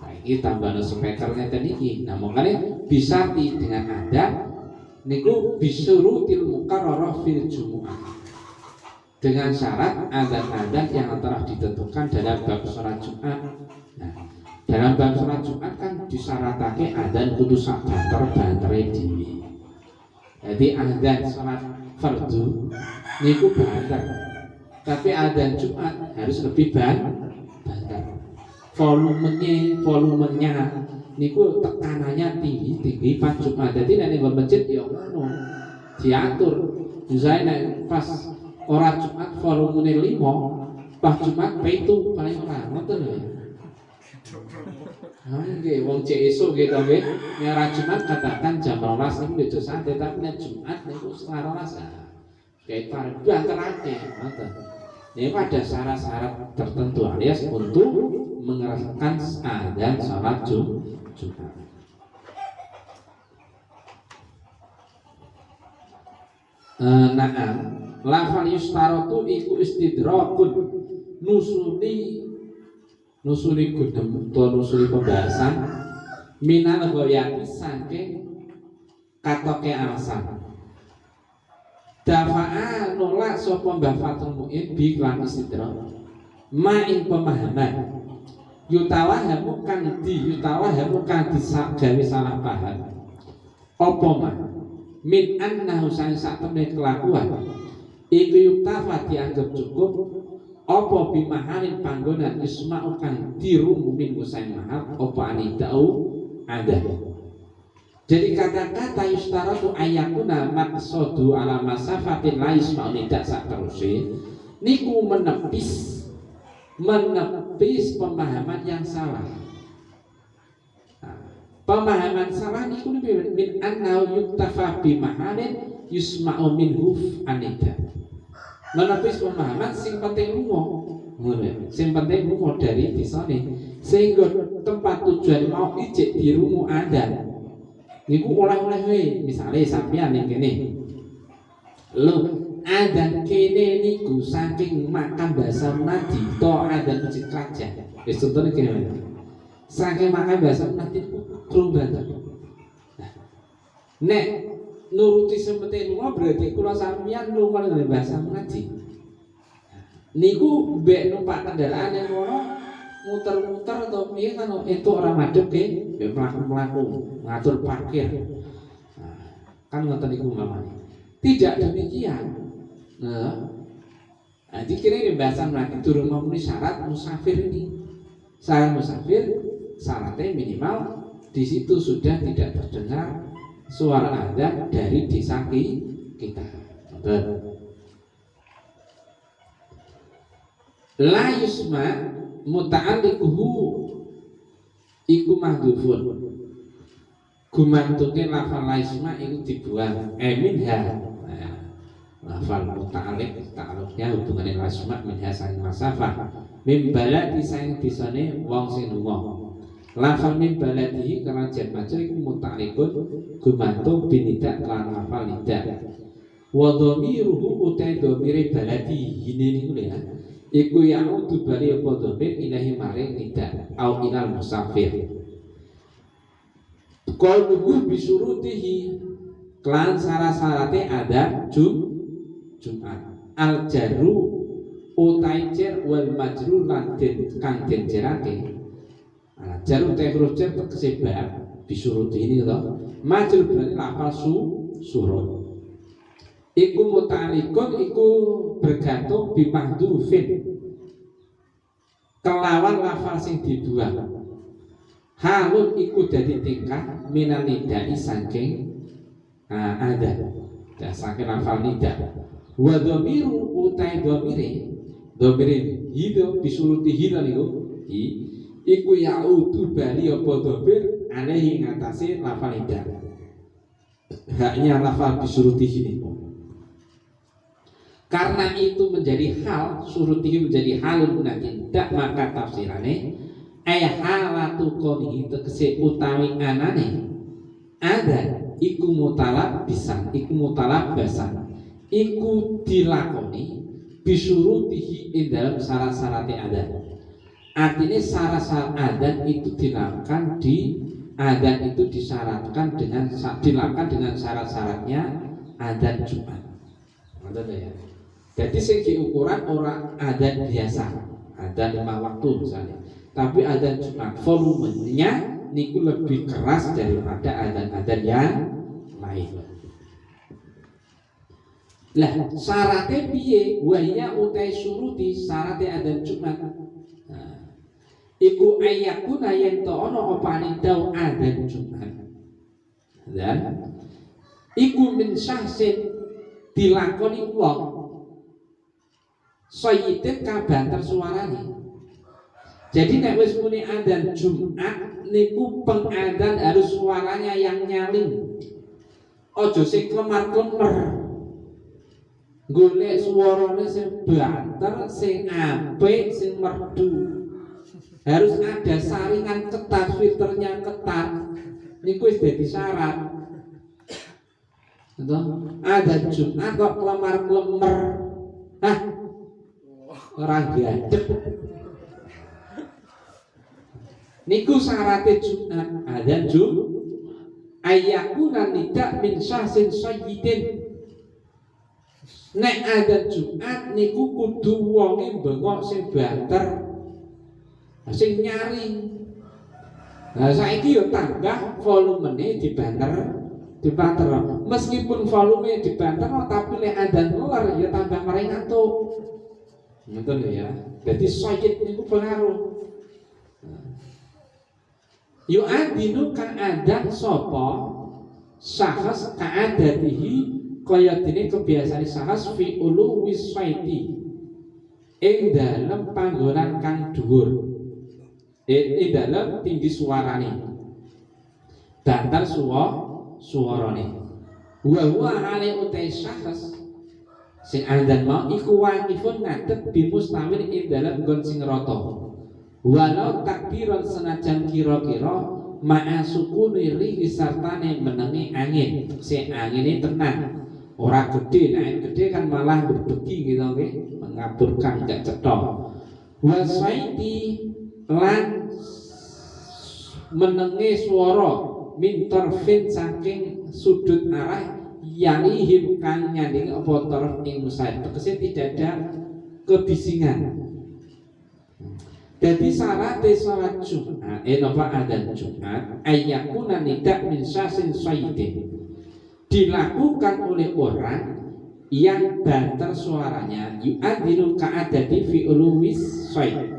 Nah, ini tambahan speakernya tadi iki. Nah, makanya bisa dengan adzan niku bisurutil muqarrarah fil jumu'ah. Dengan syarat adzan yang telah ditentukan dalam bab salat Jumat. Nah, dalam bab salat Jumat kan disyaratake adzan kudu sak banter-bantere dhewe. Jadi adzan salat fardu niku banter. Tapi adzan Jumat harus lebih banter. Volumenya niku tekanannya tinggi pas Jumat. Jadi nek ning masjid ya ngono. Diatur. Misalnya pas ora Jumat volumenya 5, pas Jumat 7 paling ora ngoten lho. Nggih, wong cek esuk nggih to nggih. Nek Jumat katakan jam 12 niku wis santai, tapi nek Jumat niku setengah 12. Kayak parah terake, ngoten. Niku ada syarat-syarat tertentu alias untuk mengeraskan adzan salat Jumat. Na'am, lafal yustaratu iku istidrakun nusuli gudem atau nusuli pembahasan minal goyati saking katoke alasan dafa'a nolak sapa Mbah Fathul Mu'in bi lan istidrak ma ing pemahaman yutawahamu kang gawe salah paham apa mah min annahu sang satemene kelakuan iku yuktafa dianggap cukup apa bimahalin panggonan isma'u kang dirungu min usain mahal apa anidau ada. Jadi kata-kata yustaratu ayakuna maqsadu ala masafatin la yusma'u tidak sak teruse niku menepis pemahaman yang salah. Pemahaman salah niku min annahu yuktafa bimahalin yusma'u minhu anida. Menepis pemahaman sing penting sing penting lunga dari disane sehingga tempat tujuan mau ijek dirungu ada. Niku oleh-oleh misale sampeyan ning kene. Lho, adan kene niku saking makan bahasa Nadi to adan masjid Raja. Wis contone kene. Saking makan bahasa Nadi krung banget. Nek nuruti semete lunga berarti kula sampeyan lunga dengan bahasa Nadi. Niku mbek numpak kendaraan yang ngono muter-muter atau piye kan entuk ora madhep ke mlaku-mlaku ngatur parkir. Kan ngoten niku mamane. Tidak demikian. Jadi kira ini bahasa Melayu durung memenuhi syarat musafir ini. Syarat musafir syaratnya minimal di situ sudah tidak terdengar suara adzan dari desa kita. La yusma muta'alliquhu iku mahdhufun. Gumantuke lafal la yusma iku dibuang minha. Lafal muta'alliq ta'alluqnya hubungane la yusma minha sang masafah. Min baladi sang disane wong sing lunga. Lafal min baladihi kerajan maca iku muta'alliqun gumantung binidak lan lafal nidak. Wa dhamiruhu utai dhamire baladi ini niku ya. Iku ya'udu bali apa dhamir ilahi maring nidak au ilal musafir. Qauluhu bisurutihi klan syarat-syarate ada Jumat. Al jarru utai jar wal majrur lan kang den jerake. Jarru te huruf jar tegese ba bisurutihi ini to. Majrur berarti lafal surut. Iku muta'alliqun iku bergantung bimahdhufin kelawan lafal sing dibuang. Halun iku dadi tingkah minan nidai saking ada saking lafal nida. Wa dhamiru utai dhamire hido bisuruti hina niku iku ya'udu bali apa dhamir alaihi ngatasi lafal nida. Haknya lafal bisuruti hini. Karena itu menjadi hal, surutihi menjadi halun tidak maka tafsirane halatu qonihi tegese utawi anane ada iku mutalab bisan iku mutalab basan iku dilakoni bisurutihi ing dalam syarat-syaratnya adat. Artinya syarat-syarat adat itu dilakukan di adat itu disyaratkan dengan dilakukan dengan syarat-syaratnya adat Jumat. Ada ya. Jadi segi ukuran orang adat biasa, adat 5 waktu misalnya. Tapi adat Jumat volumenya niku lebih keras daripada adat-adat yang lain. Lah syaratnya piye? Wahya utai suruti syaratnya adat Jumat. Iku ayakuna yen to ono opane dau adat Jumat. Dan iku min syahsin dilakoni wong sayyidin kabanter suarane. Jadi nek wis muni adzan Jumat niku pengadan harus suaranya yang nyaling. Aja sing klemar-klemer. Golek suarane sing banter, sing apik, sing merdu. Harus ada saringan ketat, filternya ketat. Niku wis dadi syarat. Adzan Jumat kok klemar-klemer. Orang gadek. Niku syaratnya Jumat adzan ayakuna tidak min syahsin sayyidin. Nek adzan Jumat niku kudu wonge bengok sing banter. sing nyaring. Nah saiki yo tambah volumenya dibanter. Meskipun volume dibanter tapi lek adzan keluar ya tambah mari ngantuk. Ngoten ya. Jadi syait niku pengaruh. Yo adinu kang adzan sapa sahas ka'adatihi kaya dene kebiasaan sahas fi uluwi syaiti ing dalem panggonan kang dhuwur. Ing dalem tinggi suarane. Banter suarane. Wa hale utai sahas sing adzan mau iku waqifun ngadeg bimustawil ing dalem nggon sing rata. Walau takbiran senajan kira-kira ma'a sukuni rihi sartane menengi angin. Si angin ini tenang, ora gede, angin gede kan malah berbegi gitu nggih, mengaburkan gak cetok. Wasaiti lan menengi suara mintorfin saking sudut arah yanihim kang nyanding apa taraf ing musaid. Tegese tidak ada kebisingan. Jadi syarat salat Jumat, napa adzan Jumat, ayakuna nidak min syasin sayyidin, dilakukan oleh orang yang banter suaranya yu'adzinu ka'adati fi uluwis sayyid,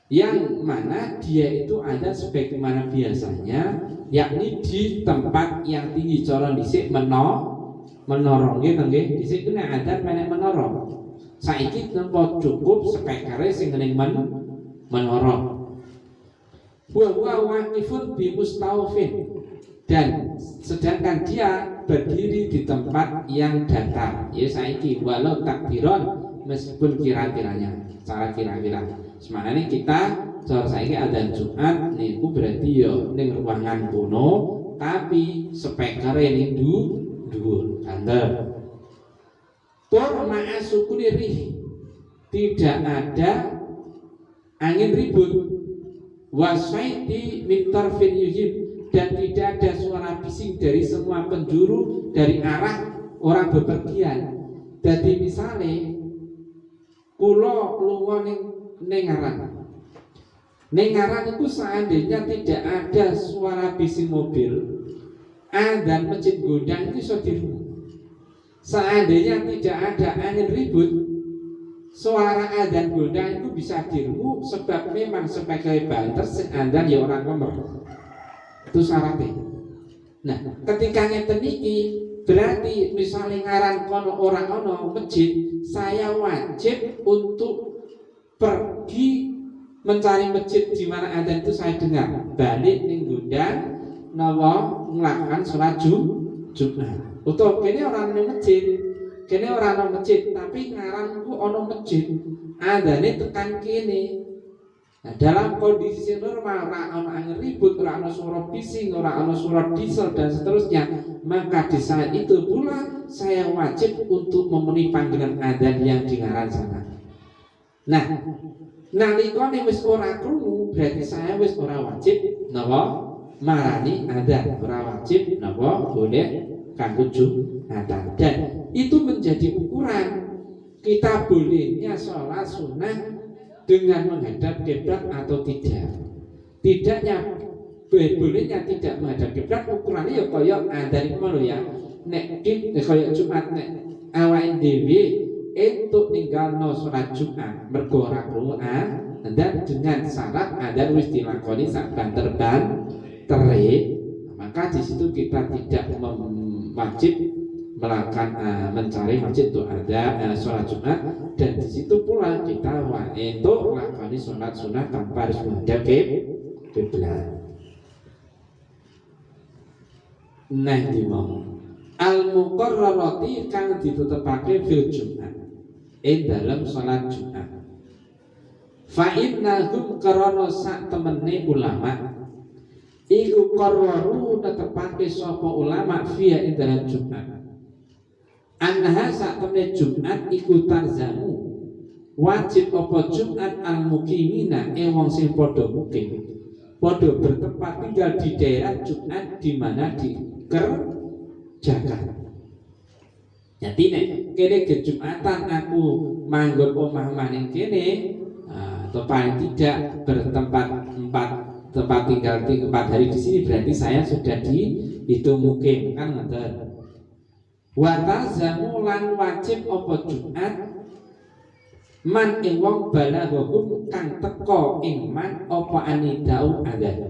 yang mana dia itu ada sebagaimana biasanya, yakni di tempat yang tinggi. Cara dhisik menorong nggih dhisik kena adzan menek menorong. Saiki nampa cukup spekere sing ning menorong. Wa waqifun bi mustaufin, dan sedangkan dia berdiri di tempat yang datar. Ya saiki walau takbiron meskipun kira-kiranya, cara kira-kira. Semanane kita cara saiki adzan Jumat niku berarti ya ning ruangan kuno tapi spekere ning dhuwur banter. Tur ma'a sukuni rih, tidak ada angin ribut. Wasaiti min tarfin yujib, dan tidak ada suara bising dari semua penjuru dari arah orang bepergian. Jadi misalnya kula lunga ning ngaran itu seandainya tidak ada suara bising mobil, adzan masjid gondang itu iso dirungu. Seandainya tidak ada angin ribut, suara adzan gondang itu bisa dirungu, sebab memang sebagai banter sing adzan ya orang kemer. Itu syaratnya. Nah, ketika ngeten iki berarti misalnya ngaran kono orang ono masjid, saya wajib untuk pergi mencari masjid di mana adzan itu saya dengar. Balik ning gondang nawa melakukan sholat Jumat. Untuk kene orang nang masjid, tapi ngaranku ono masjid, adane tekan kene. Nah, dalam kondisi normal, ora ono angin ribut, ora ono suara bising, ora ono suara diesel dan seterusnya, maka di saat itu pula saya wajib untuk memenuhi panggilan adzan yang di ngaran sana. Nah, nalika wis ora krungu, berarti saya wis ora wajib napa marani adzan, ora wajib napa boleh kanggo Jumatan. Dan itu menjadi ukuran kita bolehnya sholat sunnah dengan menghadap kiblat atau tidak. Bolehnya tidak menghadap kiblat ukurannya ya kaya adzan ngono ya. Nek kaya Jumat nek awake dhewe entuk ninggalno sholat Jumat mergo ora krungu dan dengan syarat adzan wis dilakoni sak banter-bantere, maka di situ kita tidak wajib melakukan mencari masjid untuk ada sholat Jumat, dan di situ pula kita itu melakukan sholat sunnah tanpa harus menghadap kiblat. Nah dimau al-muqarrarati kang ditetepake fil Jumat dalam sholat Jumat. Fa innahum karana sak temene ulama iku qarraru netepake sapa ulama fiya ing dalam Jumat. Anha sak temene Jumat iku tarzamu wajib apa Jumat al-muqimina wong sing padha mukim, padha bertempat tinggal di daerah Jumat di mana dikerjakan. Jadi nek kene ke Jumatan aku manggon omah maning kene, atau paling tidak tempat tinggal 4 hari di sini, berarti saya sudah dihitung mukim kan ngoten. Wa tazamu lan wajib apa Jumat man ing wong balaghum kang teka ing man apa anidau adzan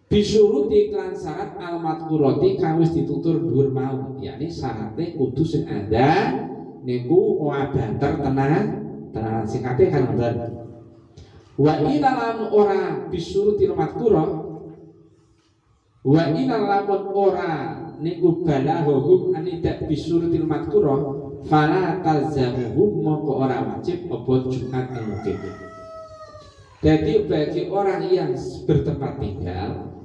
bisyuruti iklan syarat al-madkurati kang wis ditutur dhuwur mau, yakni syaratnya kudu sing adzan niku banter tenan singkate kan ngoten. Wa ilalan ora bisyuruti al-madkurah wa ilalan ora niku balaghum anidak bisyurutil madkurah fala talzamuhum moko ora wajib apa Jumat mungkin. Jadi bagi orang yang bertempat tinggal,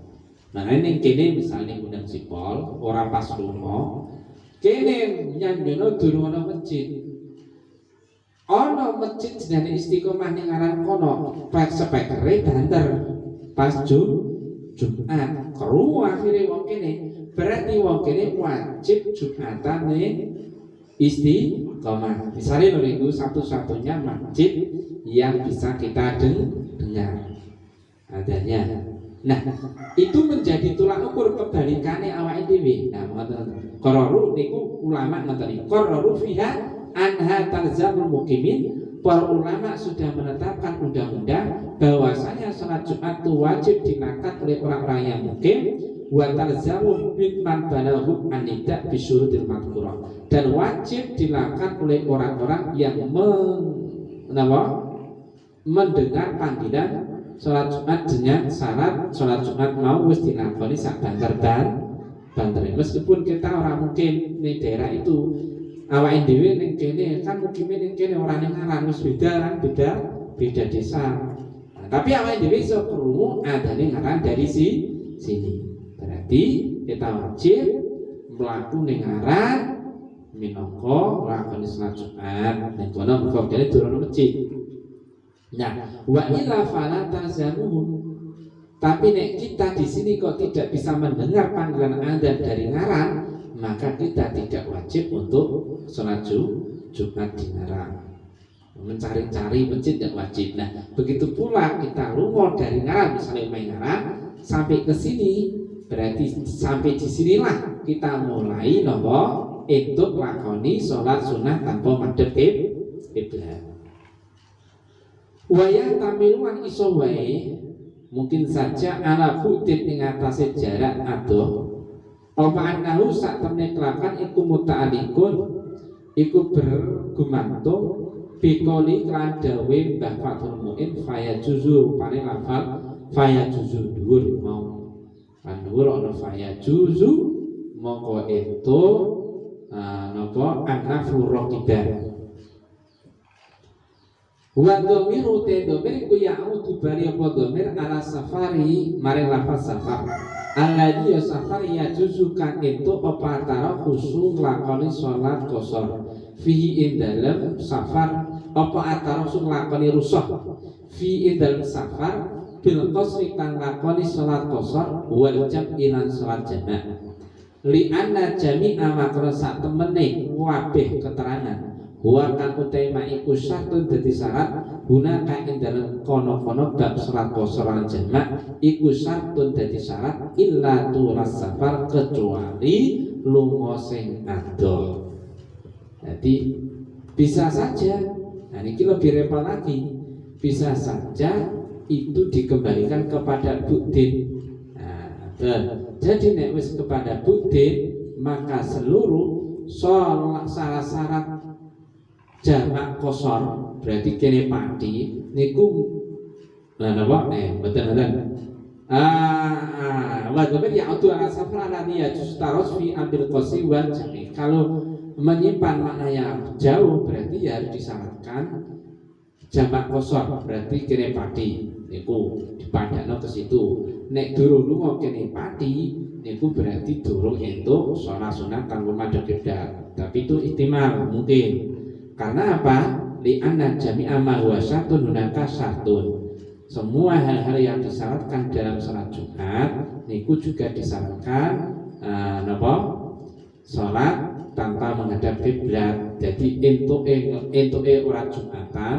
nah ini kene misalnya undang sipol orang pas lunga kene nyanyono durung ana masjid, ana masjid jenenge Istiqomah ning aran kono spekere banter pas Jumat krungu akhire wong kene, berarti wong kene wajib Jumatan ning Istiqomah. Misalnya itu satu-satunya masjid yang bisa kita dengar adanya. Nah, itu menjadi tolak ukur kebalikannya awake dhewe. Nah, ngoten. Qararu niku ulama ngoten. Qararu fiha anha talzamul muqimin. Para ulama sudah menetapkan undang-undang bahwasanya salat Jumat itu wajib dilakukan oleh orang-orang yang mukim wa talzamu bin man balaghu anida bisyurutil madhkurah, dan wajib dilakukan oleh orang-orang yang mendengar panggilan salat Jumat dengan syarat salat Jumat mau wis dilakoni sak banter. Meskipun kita orang mukim di daerah itu, awake dhewe ning kene kan mukime ning kene ora ning aran wis beda desa. Nah, tapi awake dhewe iso krungu adane ngaran dari sini. Berarti kita wajib mlaku ning aran minangka nglakoni salat Jumat ning kono mergo dene durung masjid. Nah, wa illa fala tazamuhum. Tapi nek kita di sini kok tidak bisa mendengar panggilan adzan dari ngaran, maka kita tidak wajib untuk sholat Jumat di ngaran. Mencari-cari masjid tidak wajib. Nah, begitu pula kita lunga dari ngaran, misalnya main ngaran sampai ke sini, berarti sampai di sinilah kita mulai untuk lakoni sholat sunnah tanpa madhep kiblat. Wayah tamiluan iso wae mungkin saja ala budit ing atase jarak adoh apa annahu sak temne kelakan iku muta'alikun iku bergumantung bikoli kelan dawe Mbah Fathul Mu'in faya juzu rupane lafal faya juzu dhuwur mau dhuwur ana faya juzu mongko itu napa anaflu raqiban wa dhamiru te dhamir ku ya'udu bari apa dhamir ala safari mare lafaz safar alladhi ya safari ya juzukan itu apa antara khusus lakoni sholat qashar fihi indalem safar apa antara khusus lakoni rusah fihi indalem safar bil qasri kang lakoni sholat qashar wal jam'i lan sholat jama' li anna jami'a makra sak temene kabeh keterangan wa kang utama iku syartun dadi syarat guna kain dalam kono-kono bab salat qashar lan jamak iku syartun dadi syarat illa turas safar kecuali lunga sing adoh. Jadi bisa saja, nah ini lebih repot lagi, bisa saja itu dikembalikan kepada Budin. Nah, jadi nek wis kepada Budin maka seluruh salah syarat jamak qashar berarti kene pati niku napa mboten wa dhamir ya'udu ala safar alladhi yajustaros fi ambil qasi wal jami. Kalau menyimpan makna yang jauh berarti ya harus disyaratkan jamak qashar berarti kene pati niku dipadakno ke situ. Nek durung lunga kene pati niku berarti durung entuk salat sunat tanpa madhep kiblat. Tapi itu ihtimal mungkin. Karena apa? Li'anna jami'a ma huwa syartun hunaka syartun. Semua hal-hal yang disyaratkan dalam salat Jumat niku juga disyaratkan salat tanpa menghadap kiblat. Jadi entuke ora Jumatan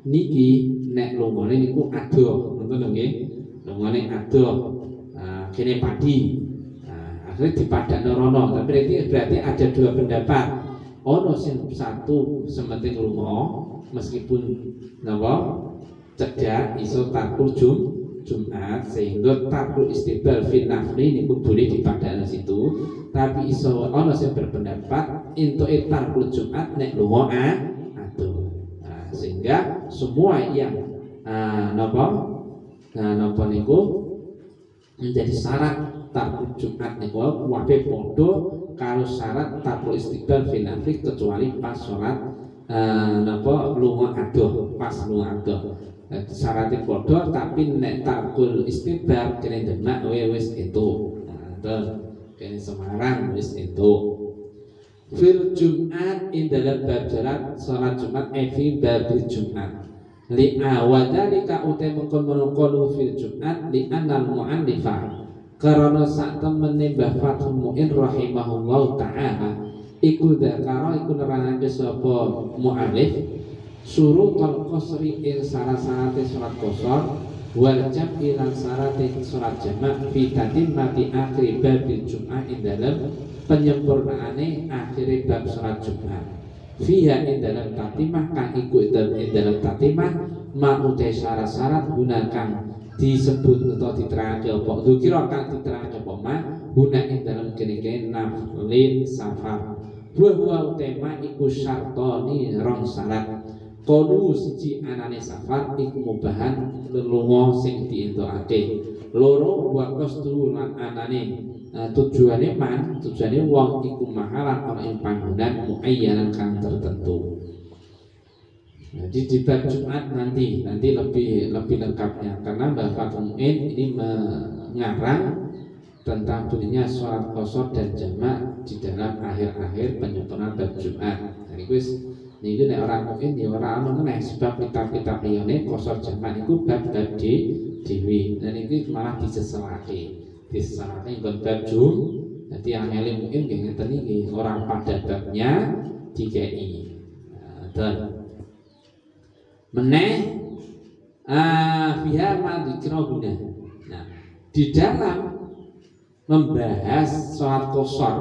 niki nek lungone niku adoh, ngoten nggih. Lungone adoh. Kene padi. Akhirnya dipadakno rono, tapi berarti ada dua pendapat. Ono sing satu sementing lunga meskipun napa cedak iso tarkul Jumat sehingga tarkul istiqbal fil nafli niku boleh dipadakno situ, tapi iso ono sing berpendapat entuke tarkul Jumat nek lunga adoh. Sehingga semua yang napa niku menjadi syarat tarkul Jumat niku kabeh padha karo syarat tarkul istiqbal fil nafli kecuali pas salat lunga adoh, pas lunga adoh. Syaratnya padha tapi nek tarkul istiqbal kene demak wis entuk. Kene Semarang wis entuk. Fil Jumat ing dalam bab salat Jumat fi babil Jumat. Li awadalika utai mengkon fil Jumat li annal mu'allifa karena sak temene Mbah Fathul Mu'in rahimahullahu taala iku dakara iku nerangake sapa mu'allif surutul qasri ing syarat-syarate salat qasar wal jam'i lan syarate salat jamak fi tatimmati akhir babil Jumat ing dalam penyempurnaane akhir bab salat Jumat. Fiha ing dalam tatimah kang iku ing dalam tatimah ma'utai syarat-syarat gunakan disebut atau diterangake apa dzikra kang diterangake apa ma guna ing dalam kene naflin safar wa tema iku syartoni rong syarat kodu siji anane safar iku mubahan lelunga sing dientokake loro wa qasdu lan anane tujuane wong iku mahalan ana ing panggonan muayyanan kang tertentu. Jadi di bab Jumat nanti lebih lengkapnya karena Mbah Fathul Mu'in ini mengarang tentang bunyinya sholat qasar dan jamak di dalam akhir-akhir penyempurnaan bab Jumat. Jadi wis niki nek ora mungkin ya ora ono meneh sebab kitab-kitab liyane qasar jamak niku bab-bab dhewe. Dan iki malah diseselake nggon bab Jumat. Dadi angel mungkin nggih ngeten iki ora pada babnya dikei. Dan meneh fiha ma dzikra guna. Nah, di dalam membahas sholat qasar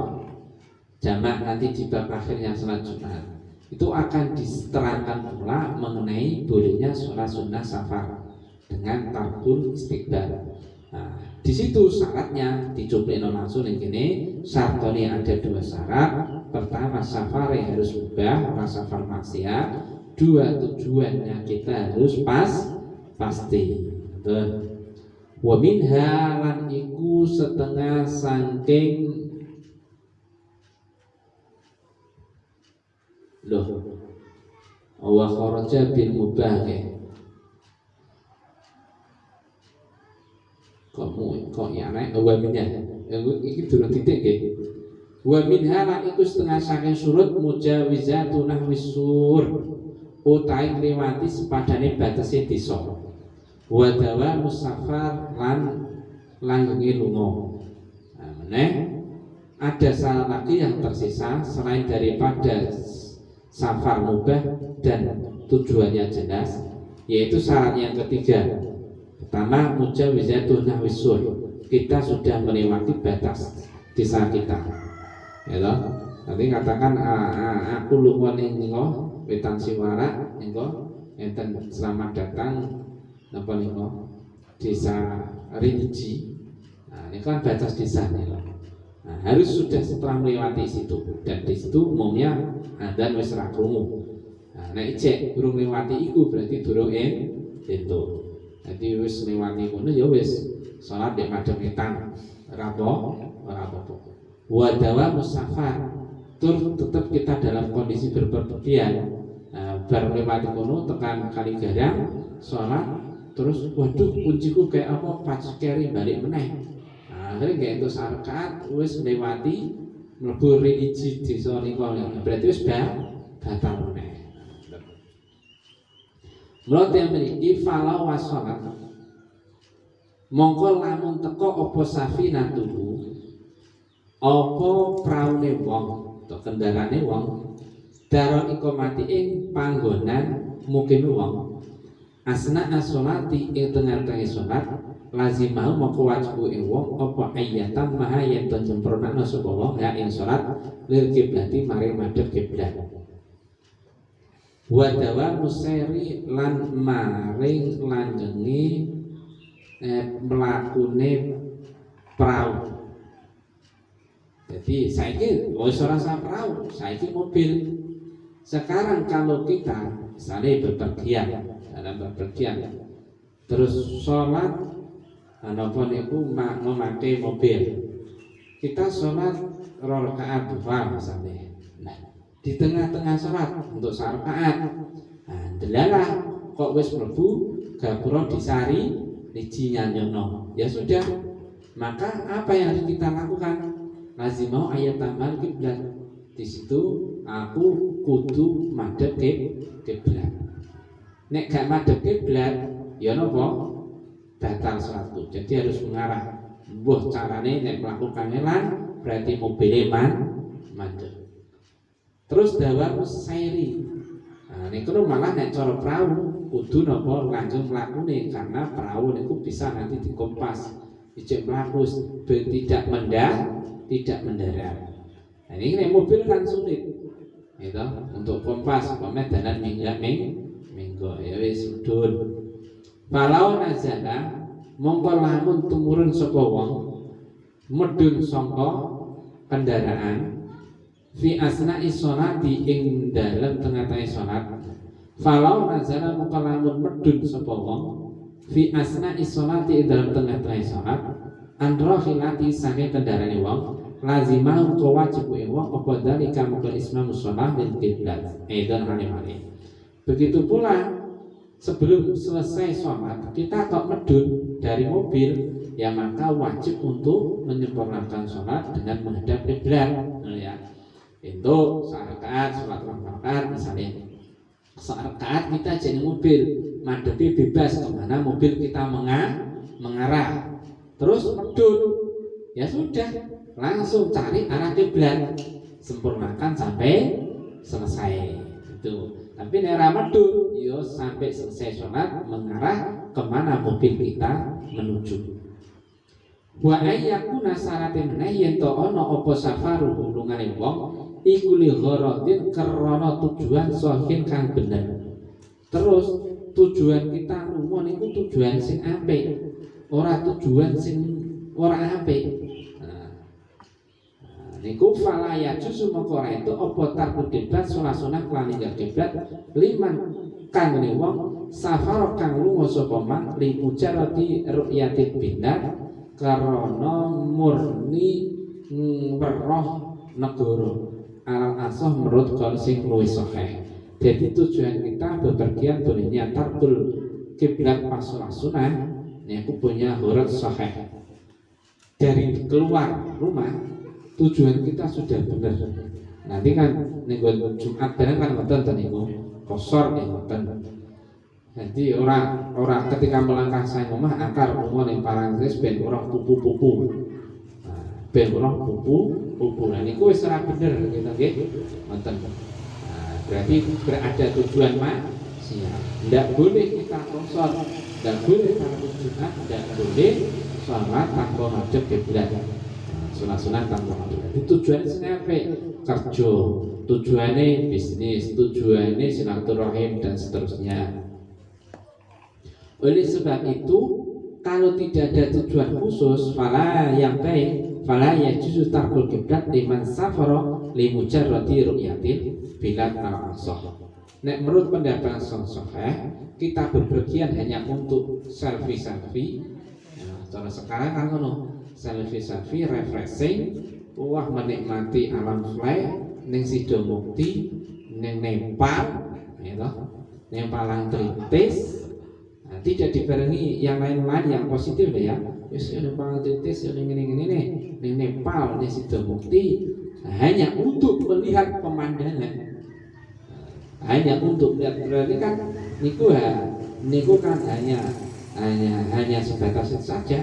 jamak nanti di bab akhirnya sholat Jumat itu akan diterangkan pula mengenai bolehnya sholat sunnah safar dengan tarkul istiqbal. Nah, di situ syaratnya dicobain langsung yang gini. Syartnya ada dua syarat. Pertama safar harus mubah, safar maksiat. Dua tujuannya kita harus pasti. Wa minha lan iku setengah saking wa kharaja bil mubah kok ya nek wa minha iki durung titik nggih. Wa minha lan iku setengah saking surut mujawizatu nahwis sur utai ngliwati sepadane batese desa. Wa dawa musafar lan langgengi lunga. Nah, meneh ada syarat lagi yang tersisa selain daripada safar mubah dan tujuannya jelas, yaitu syarat yang ketiga. Pertama mujawizatun nahwisur, kita sudah melewati batas desa kita. Ya toh? Nanti katakan aku lunga ning Wetan Siwara niku enten selamat datang napa niku desa Rinji. Nah, ini kan batas desa nih. Nah, harus sudah setelah melewati situ dan di situ umumnya adzan wis ra krungu. Nah, nek ijek durung melewati iku berarti durung itu. Jadi wis melewati kono ya wis salat di madhep wetan ora apa-apa. Wa dawa musafar tetap kita dalam kondisi berpergian. Bar lewati kono tekan kali garang sholat terus waduh kunciku kayak apa pas keri balik meneh. Akhirnya kayak itu sarkat wis melewati mlebu religi desa niku berarti wis batal meneh. Mula yang mriki falau wasolat mongko lamun teko apa safinatuhu apa praune wong atau kendarane wong daron ikomati ing panggonan mukim wong asna as-sholati ing tengah-tengah salat lazimau moko wajibu ing wong apa ayatan maha yen to nyempurnakno sapa wong ya ing salat lil kiblati maring madhep kiblat wa dawamu seri lan maring lanjengi mlakune prau. Jadi saiki wis ora usah prau, saiki mobil. Sekarang kalau kita misalnya bepergian terus sholat napa niku memakai mobil, kita sholat rakaat duha misalnya. Nah, di tengah-tengah sholat untuk rakaat, nah delalah kok wis mlebu gapura disari niji nyanyono, ya sudah, maka apa yang harus kita lakukan? Lazimau ayat tamal kiblat. Di situ aku kudu madhep kiblat. Nek gak madhep kiblat, ya napa? Batal salatku. Jadi harus mengarah. Mbuh carane nek melakukannya lan berarti mobil madhep. Terus dawa sairi. Nah niku malah nek cara perahu kudu napa langsung mlakune karena perahu niku bisa nanti dikompas. Ijek mlaku tidak mendarat. Nah, ini mobil kan sulit, gitu. Untuk kompas, dalan minggu, ya wis mudhun. Falau nazala mongko lamun tumurun sapa wong medun sangka kendaraan fi asna'i sholati ing dalem tengah-tengah salat. Falau nazala mongko lamun medun sapa wong fi asna'i sholati ing dalem tengah-tengah salat andra khilati saking kendarane wong lazimah ko wajib wong apa dalika mukal isma musholah dan kiblat aidan halimali. Begitu pula sebelum selesai sholat kita kok medun dari mobil, ya maka wajib untuk menyempurnakan sholat dengan menghadap kiblat, ya. Itu rakaat sholat rakaat misalnya rakaat kita jadi mobil madhepi bebas kemana mobil kita mengarah, terus medun, ya sudah langsung cari arah kiblat, sempurnakan sampai selesai itu. Tapi nek medun yo sampai selesai sholat mengarah kemana mobil kita menuju. Wa ayyakuna saratin meneh yen to ana apa safaru hulungane wong iku li gharadin krana tujuan sahin kang bener. Terus tujuan kita rumah niku tujuan sing apik, ora tujuan sing ora apik. Niku fala ya juzu moko itu apa tarku kiblat salat sunah lan ninggal kiblat liman kang wong safar kang lunga sapa man li mujarrati ru'yatil binar karena murni weruh negara alal asah menurut kaul sing luwih sahih. Jadi tujuan kita bepergian bolehnya tarkul kiblat pas salat sunah niku punya huruf sahih. Dari keluar rumah tujuan kita sudah benar. Nanti kan nego Jumat bareng kan ngoten to niku. Kosor nih ngoten. Jadi orang ketika melangkah sang omah akar umum ning parangkris ben ora pupu-pupu. Ben ora pupu-pupu. Nah niku wis ora bener kita nggih. Ngoten. Nah, berarti berada tujuan maksiat. Tidak boleh kita kosor, tidak boleh taruh Jumat, tidak boleh salat tanpa madhep kiblat. Sunah-sunah tanpa itu tujuannya senape kerja, tujuannya bisnis, tujuannya silaturahim dan seterusnya. Oleh sebab itu kalau tidak ada tujuan khusus fala yang baik fala ya justru tarkul kiblat liman safara li mujarrati ru'yatin bila al-ansah. Nek menurut pendapat sahih kita berpergian hanya untuk selfie. Nah, cara sekarang kan ngono. Selfie refreshing, wah menikmati alam fly ning Sido Mukti, ning Nepal, gitu, ning Palang Tritis. Nah, tidak dibarengi yang lain-lain yang positif ya. Wis ning Palang Tritis, ning ning Nepal, ning Sido Mukti, hanya untuk melihat pemandangan. Hanya untuk lihat, berarti kan niku kan hanya sebatas itu saja.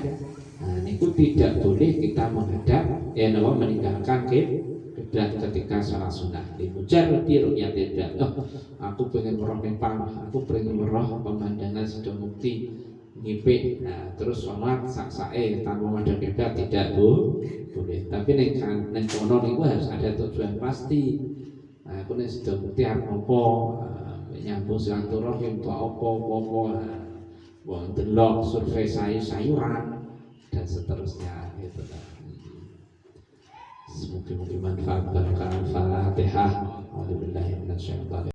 Nah, niku tidak boleh kita menghadap meninggalkan kiblat ketika sholat sunah. mujarradi ru'yatil. Oh, aku pengen merah Nepal, aku pengen merah pemandangan Sidomukti ngipik. Nah, terus sholat saksae tanpa madhep kiblat tidak boleh. Tapi ning kono niku harus ada tujuan pasti. Nah, aku nek Sidomukti arep apa? Nyambung silaturahim to apa-apa. Wong delok survei sayuran dan seterusnya gitu kan. Semoga manfaat. Barokah. Al-Fatihah. Alhamdulillah.